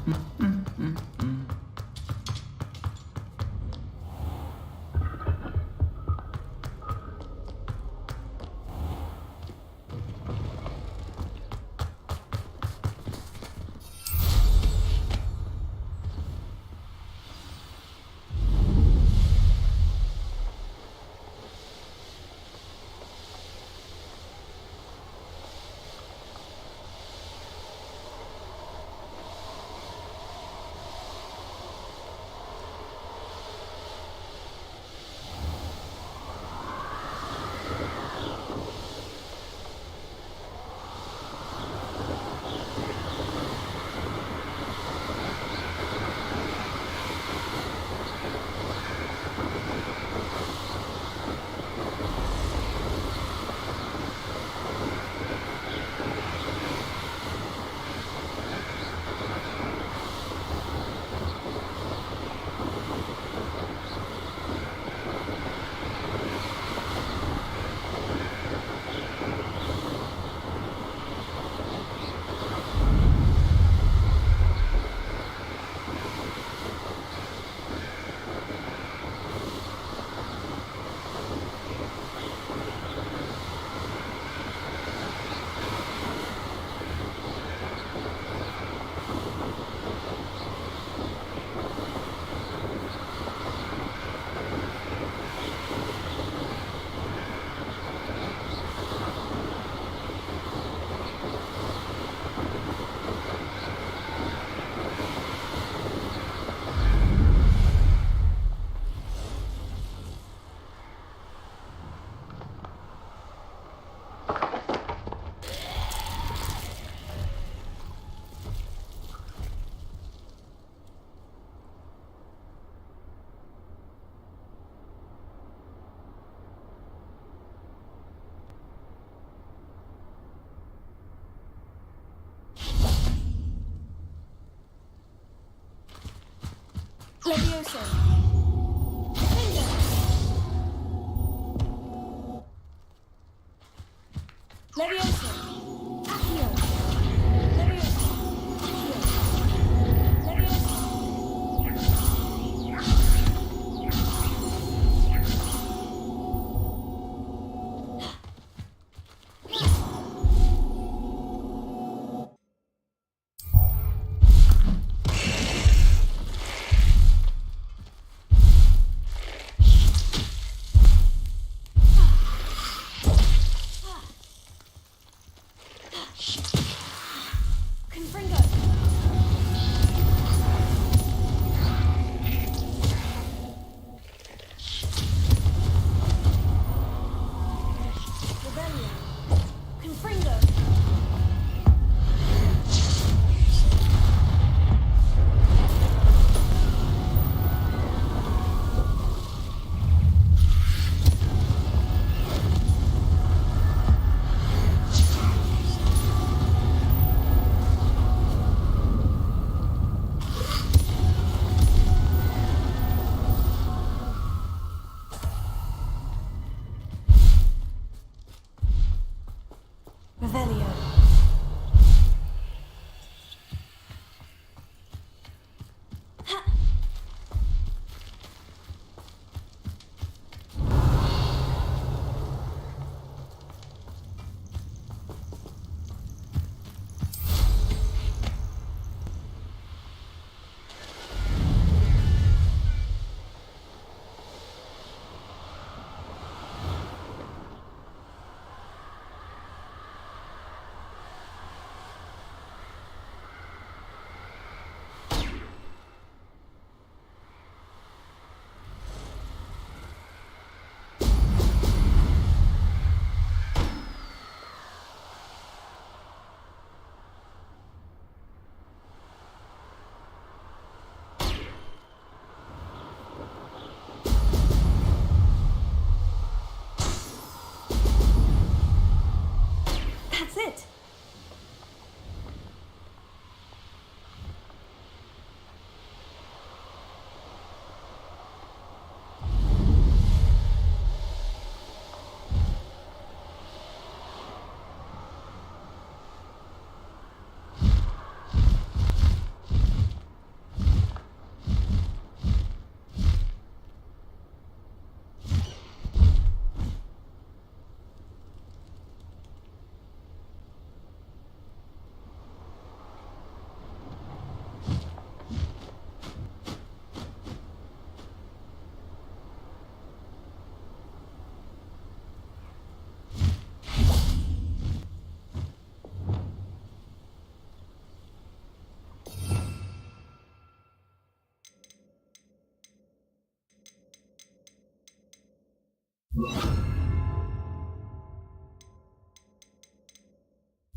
Levioso. Accio. Levioso. Accio. Levioso. Revelio.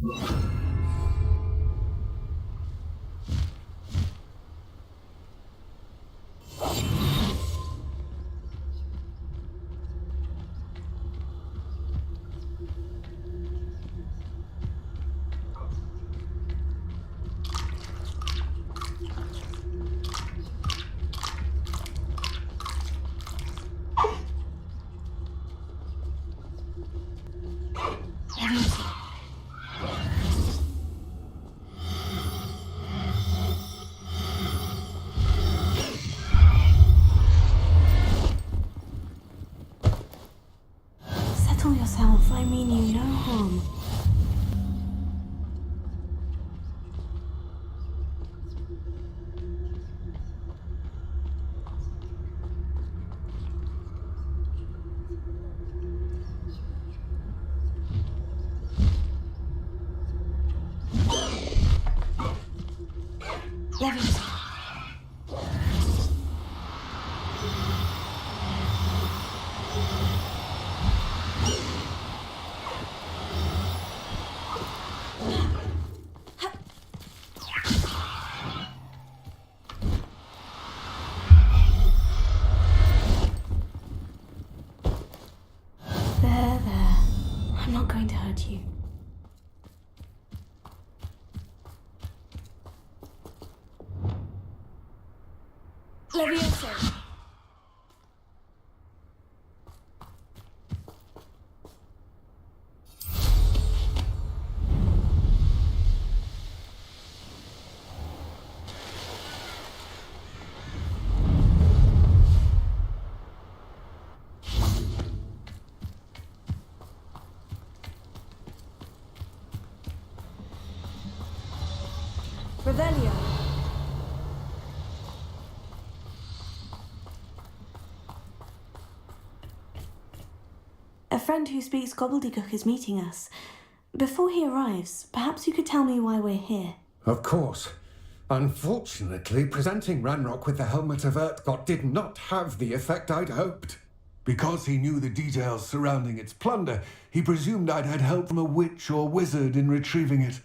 Settle yourself. I mean you no harm. Leviosa. There. I'm not going to hurt you. Leviosa. Revelio. A friend who speaks gobbledygook is meeting us. Before he arrives, perhaps you could tell me why we're here. Of course. Unfortunately, presenting Ranrock with the Helmet of Urtkot did not have the effect I'd hoped. Because he knew the details surrounding its plunder, he presumed I'd had help from a witch or wizard in retrieving it.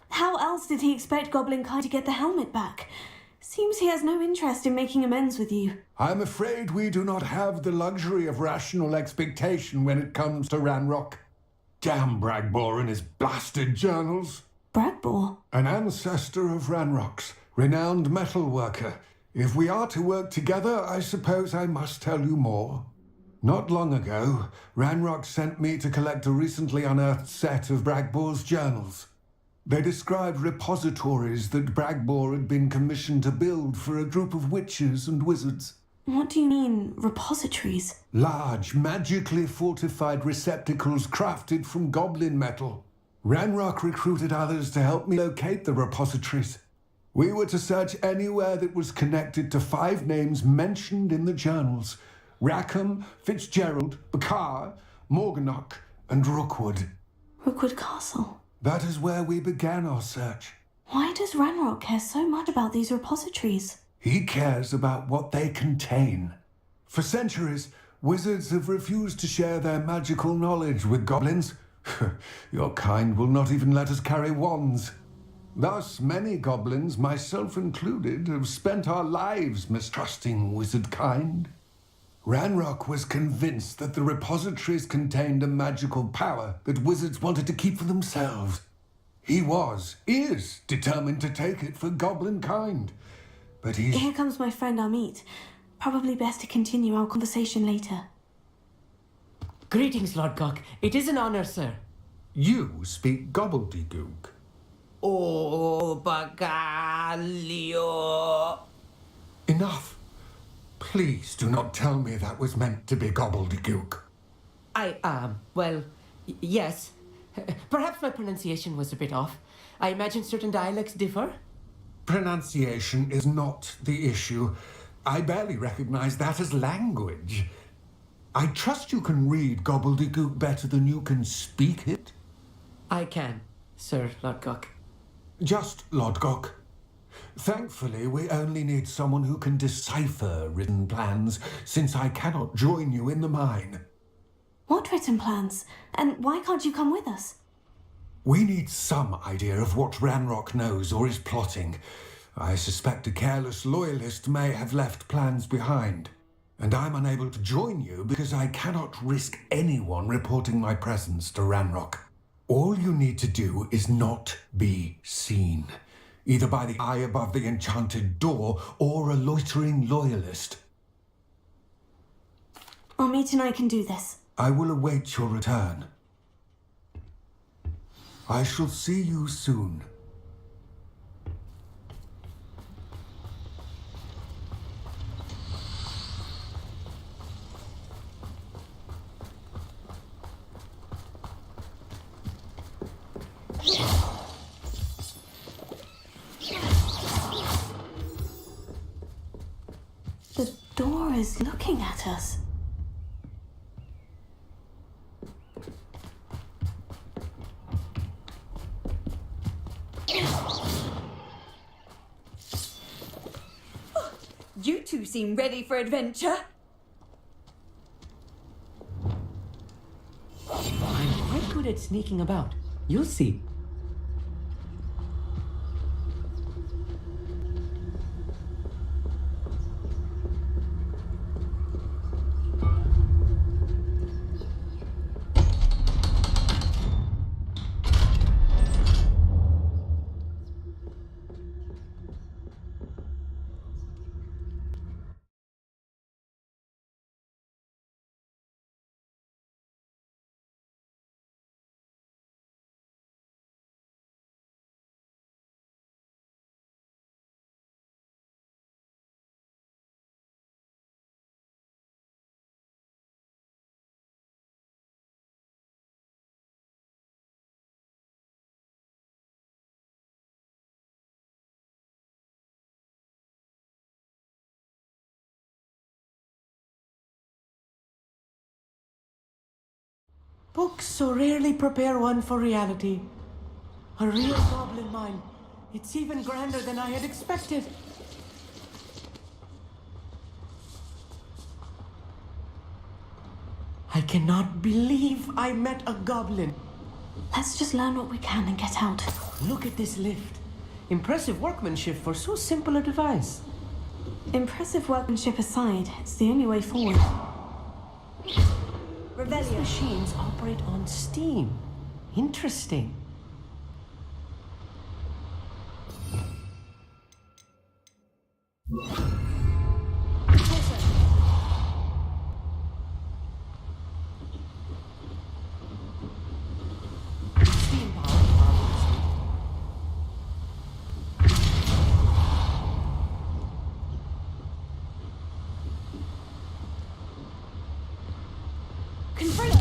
How else did he expect Goblin Kai to get the helmet back? Seems he has no interest in making amends with you. I'm afraid we do not have the luxury of rational expectation when it comes to Ranrock. Damn Bragbor and his blasted journals. Bragbor? An ancestor of Ranrock's, renowned metal worker. If we are to work together, I suppose I must tell you more. Not long ago, Ranrock sent me to collect a recently unearthed set of Bragbor's journals. They described repositories that Bragbor had been commissioned to build for a group of witches and wizards. What do you mean, repositories? Large, magically fortified receptacles crafted from goblin metal. Ranrock recruited others to help me locate the repositories. We were to search anywhere that was connected to 5 names mentioned in the journals: Rackham, Fitzgerald, Bakar, Morganach, and Rookwood. Rookwood Castle? That is where we began our search. Why does Ranrock care so much about these repositories? He cares about what they contain. For centuries, wizards have refused to share their magical knowledge with goblins. Your kind will not even let us carry wands. Thus, many goblins, myself included, have spent our lives mistrusting wizard kind. Ranrock was convinced that the repositories contained a magical power that wizards wanted to keep for themselves. He is determined to take it for goblin kind. But he's... Here comes my friend Amit. Probably best to continue our conversation later. Greetings, Lord Cock. It is an honor, sir. You speak gobbledygook. Oh, Bagalio. Enough. Please do not tell me that was meant to be gobbledygook. Yes. Perhaps my pronunciation was a bit off. I imagine certain dialects differ. Pronunciation is not the issue. I barely recognize that as language. I trust you can read gobbledygook better than you can speak it. I can, Sir Lodgok. Just Lodgok. Thankfully, we only need someone who can decipher written plans, since I cannot join you in the mine. What written plans? And why can't you come with us? We need some idea of what Ranrock knows or is plotting. I suspect a careless loyalist may have left plans behind. And I'm unable to join you because I cannot risk anyone reporting my presence to Ranrock. All you need to do is not be seen, either by the eye above the enchanted door or a loitering loyalist. Armit and I can do this. I will await your return. I shall see you soon. The door is looking at us. You two seem ready for adventure. I'm quite good at sneaking about. You'll see. Books so rarely prepare one for reality. A real goblin mine. It's even grander than I had expected. I cannot believe I met a goblin. Let's just learn what we can and get out. Look at this lift. Impressive workmanship for so simple a device. Impressive workmanship aside, it's the only way forward. These machines operate on steam. Interesting. Steam power, obviously. Confront.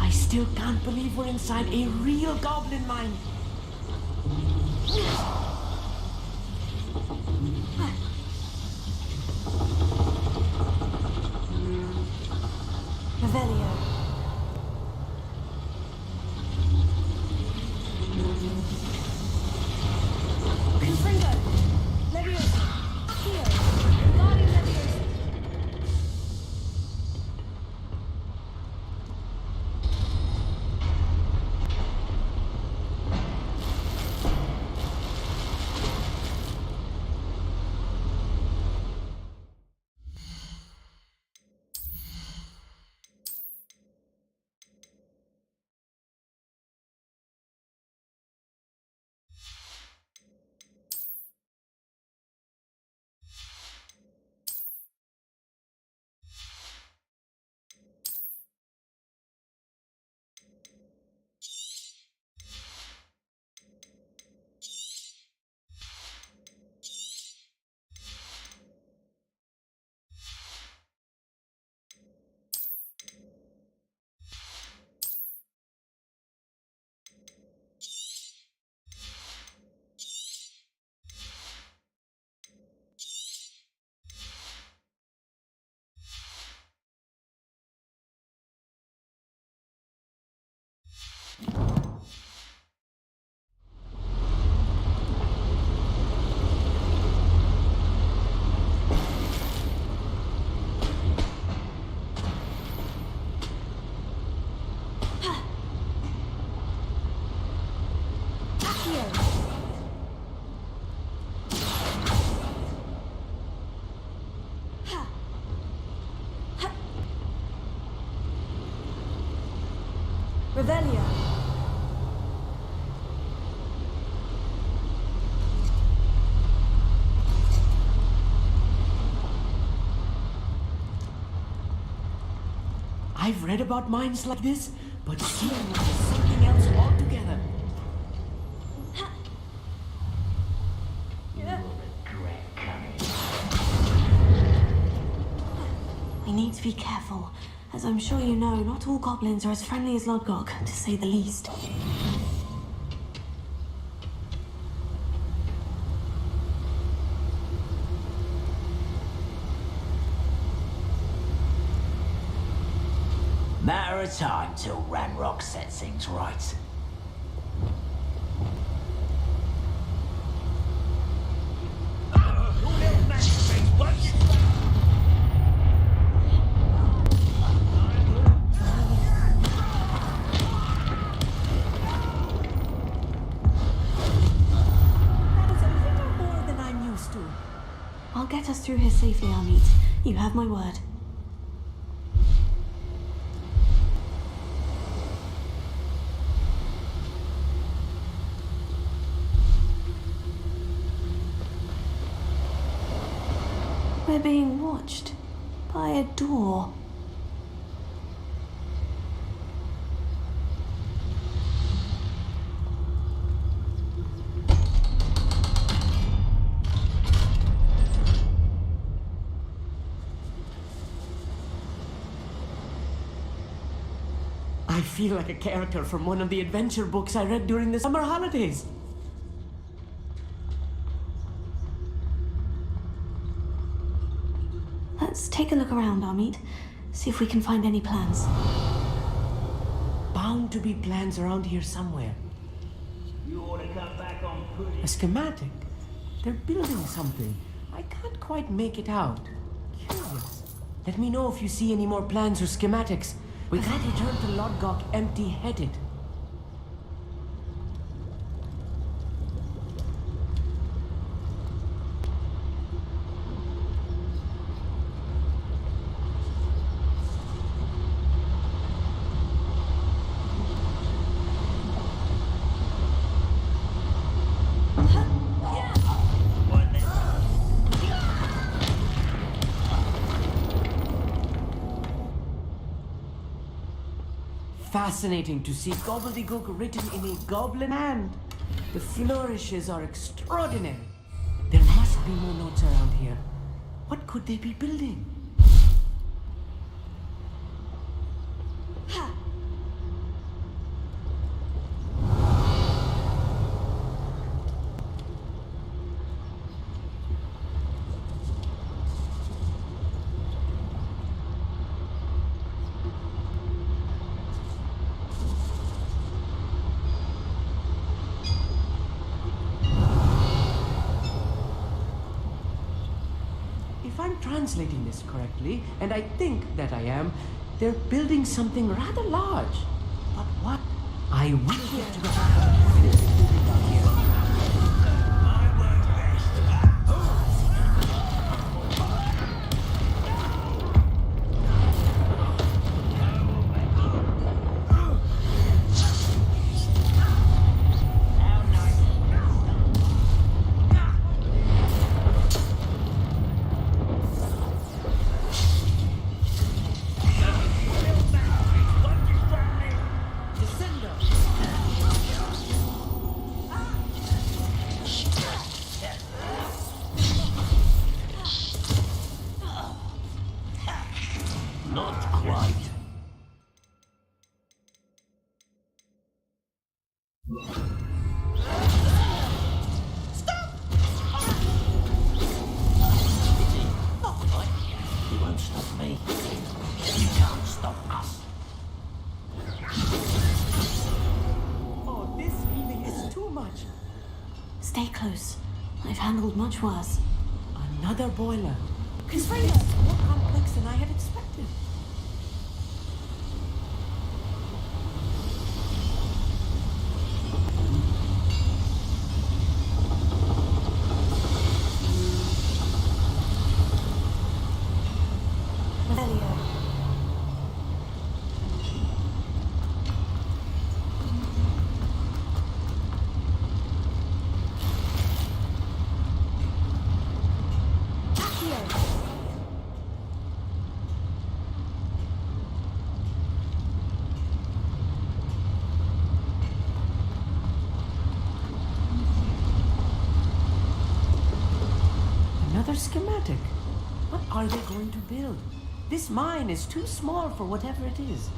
I still can't believe we're inside a real goblin mine. Revelio. Confringo. Leviosa. Accio. Guardian Leviosa. Revelia. I've read about mines like this, but seeing one is something else altogether. We need to be careful. As I'm sure you know, not all goblins are as friendly as Lodgok, to say the least. Matter of time till Ranrock sets things right. I'll get us through here safely, Amit. You have my word. We're being watched by a door. I feel like a character from one of the adventure books I read during the summer holidays. Let's take a look around, Amit. See if we can find any plans. Bound to be plans around here somewhere. You ought to come back on pudding. A schematic. They're building something. I can't quite make it out. Curious. Let me know if you see any more plans or schematics. We can't return to Lodgok empty-headed. Fascinating to see gobbledygook written in a goblin hand. The flourishes are extraordinary. There must be more notes around here. What could they be building? If I'm translating this correctly, and I think that I am, they're building something rather large. But what? I will get to the bottom of what it is they're building down here. Not quite. You won't stop me. You can't stop us. Oh, this really is too much. Stay close. I've handled much worse. Another boiler. This is more complex than I had expected. another schematic. What are they going to build? This mine is too small for whatever it is.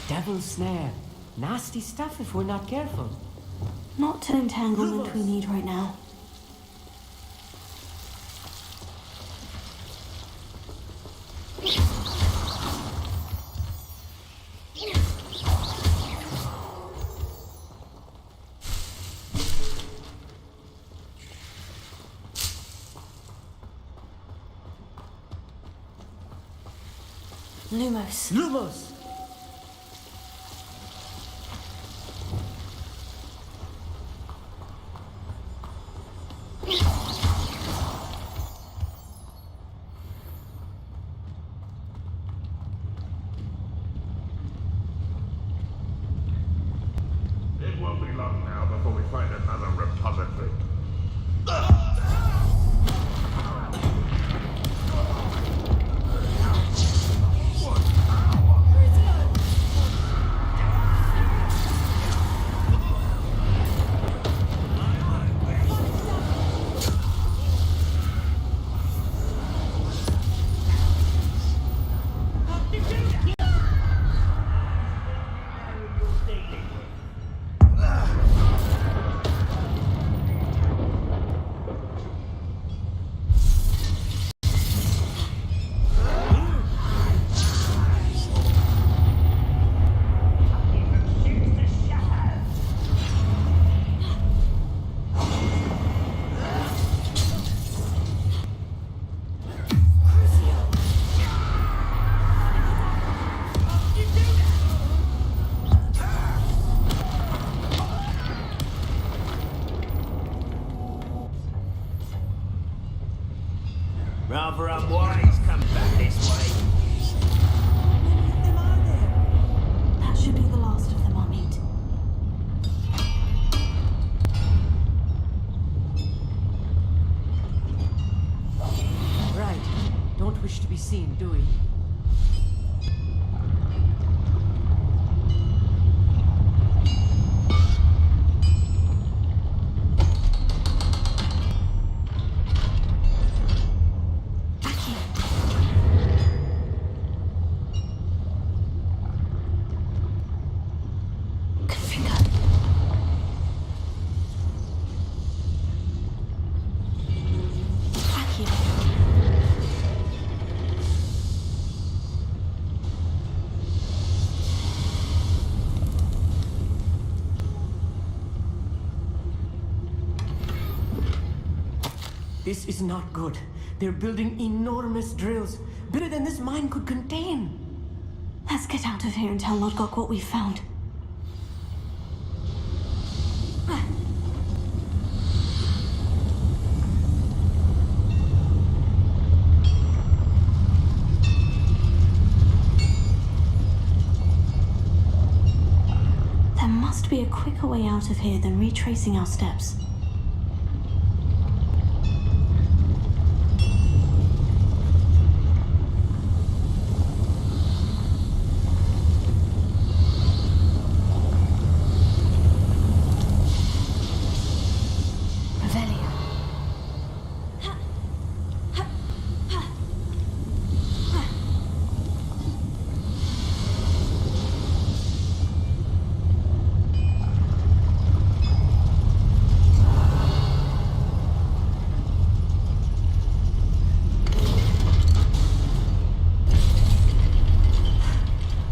Devil's snare. Nasty stuff if we're not careful. Not an entanglement we need right now. Lumos. Lumos! It won't be long now before we find another repository. Rather unwise, come back this way. That should be the last of them, Amit. Right. Don't wish to be seen, do we? This is not good. They're building enormous drills, bigger than this mine could contain. Let's get out of here and tell Lodgok what we found. There must be a quicker way out of here than retracing our steps.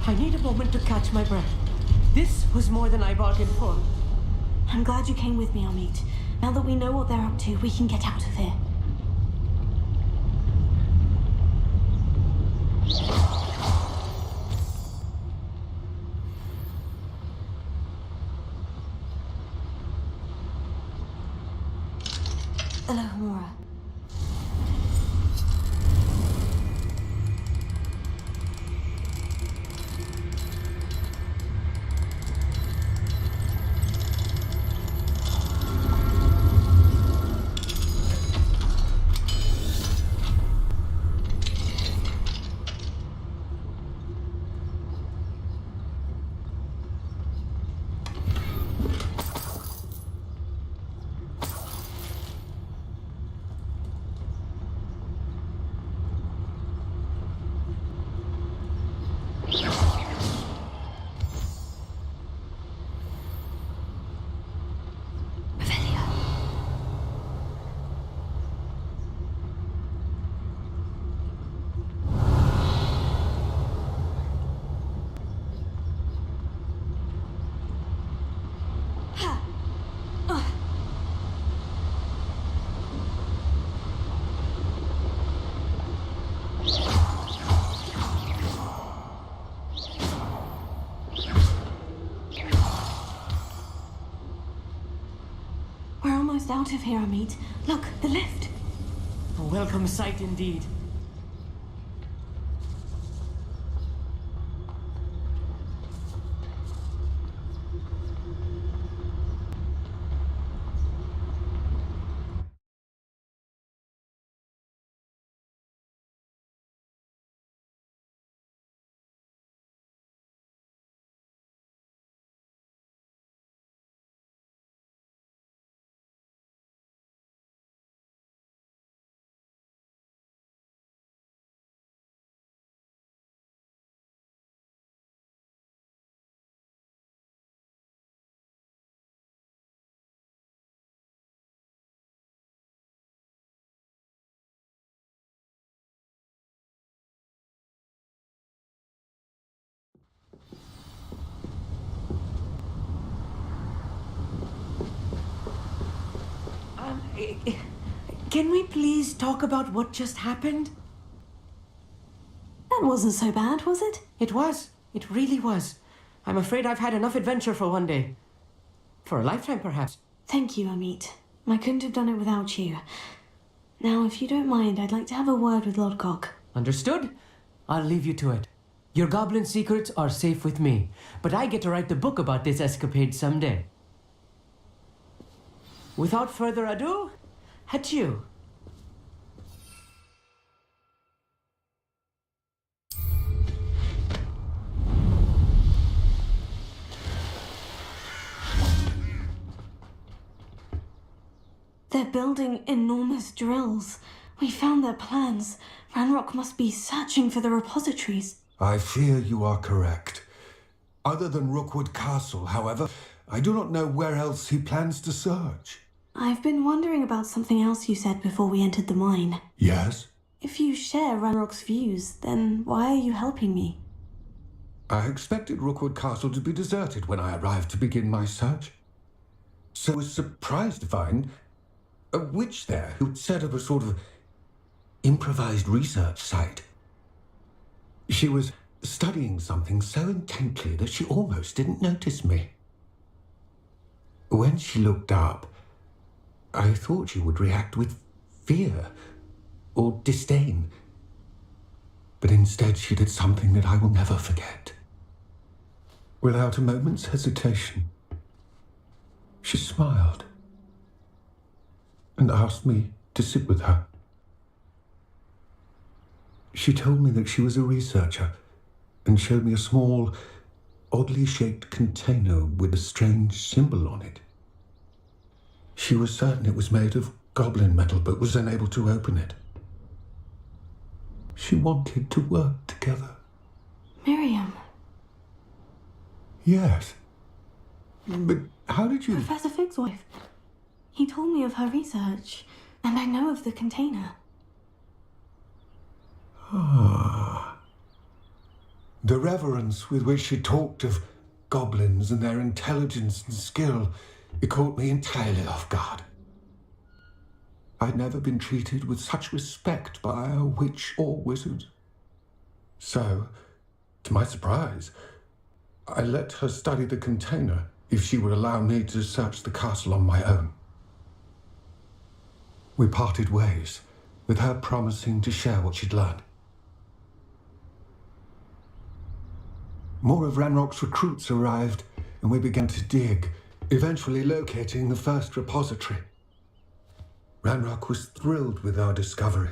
I need a moment to catch my breath. This was more than I bargained for. I'm glad you came with me, Amit. Now that we know what they're up to, we can get out of here. Alohomora. We're almost out of here, Amit. Look, the lift. A welcome sight indeed. Can we please talk about what just happened? That wasn't so bad, was it? It was. It really was. I'm afraid I've had enough adventure for one day. For a lifetime, perhaps. Thank you, Amit. I couldn't have done it without you. Now, if you don't mind, I'd like to have a word with Lodgok. Understood? I'll leave you to it. Your goblin secrets are safe with me, but I get to write the book about this escapade someday. Without further ado, adieu. They're building enormous drills. We found their plans. Ranrock must be searching for the repositories. I fear you are correct. Other than Rookwood Castle, however, I do not know where else he plans to search. I've been wondering about something else you said before we entered the mine. Yes? If you share Ranrock's views, then why are you helping me? I expected Rookwood Castle to be deserted when I arrived to begin my search. So I was surprised to find a witch there who'd set up a sort of improvised research site. She was studying something so intently that she almost didn't notice me. When she looked up, I thought she would react with fear or disdain. But instead she did something that I will never forget. Without a moment's hesitation, she smiled and asked me to sit with her. She told me that she was a researcher and showed me a small, oddly shaped container with a strange symbol on it. She was certain it was made of goblin metal, but was unable to open it. She wanted to work together. Miriam. Yes. But how did you... Professor Fig's wife. He told me of her research, and I know of the container. Ah. The reverence with which she talked of goblins and their intelligence and skill, it caught me entirely off guard. I'd never been treated with such respect by a witch or wizard. So, to my surprise, I let her study the container if she would allow me to search the castle on my own. We parted ways, with her promising to share what she'd learned. More of Ranrock's recruits arrived, and we began to dig, eventually locating the first repository. Ranrock was thrilled with our discovery,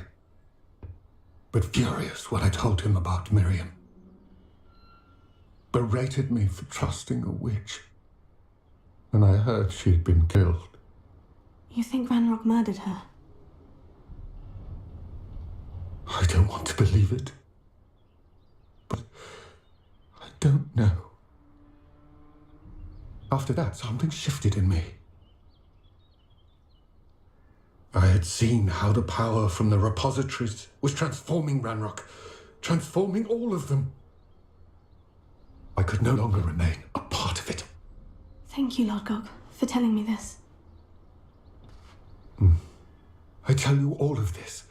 but furious when I told him about Miriam. Berated me for trusting a witch, and I heard she'd been killed. You think Ranrock murdered her? I don't want to believe it, but I don't know. After that, something shifted in me. I had seen how the power from the repositories was transforming Ranrock, transforming all of them. I could no longer remain a part of it. Thank you, Lord Gog, for telling me this. I tell you all of this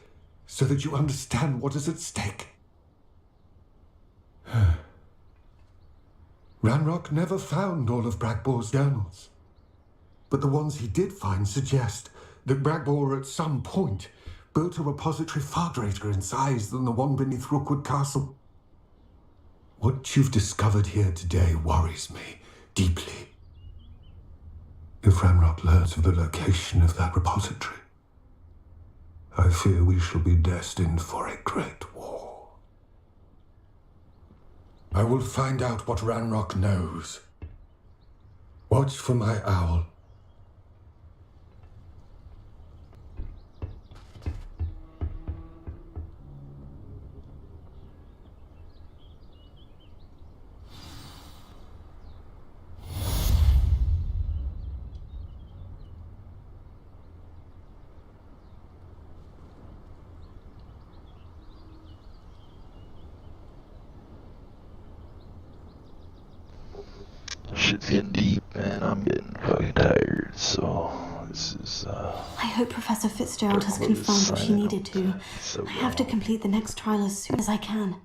so that you understand what is at stake. Ranrock never found all of Bragbor's journals, but the ones he did find suggest that Bragbor at some point built a repository far greater in size than the one beneath Rookwood Castle. What you've discovered here today worries me deeply. If Ranrock learns of the location of that repository, I fear we shall be destined for a great war. I will find out what Ranrock knows. Watch for my owl. Shit's getting deep, man. I'm getting fucking tired, so this is, I hope Professor Fitzgerald has confirmed what she needed to. I have to complete the next trial as soon as I can.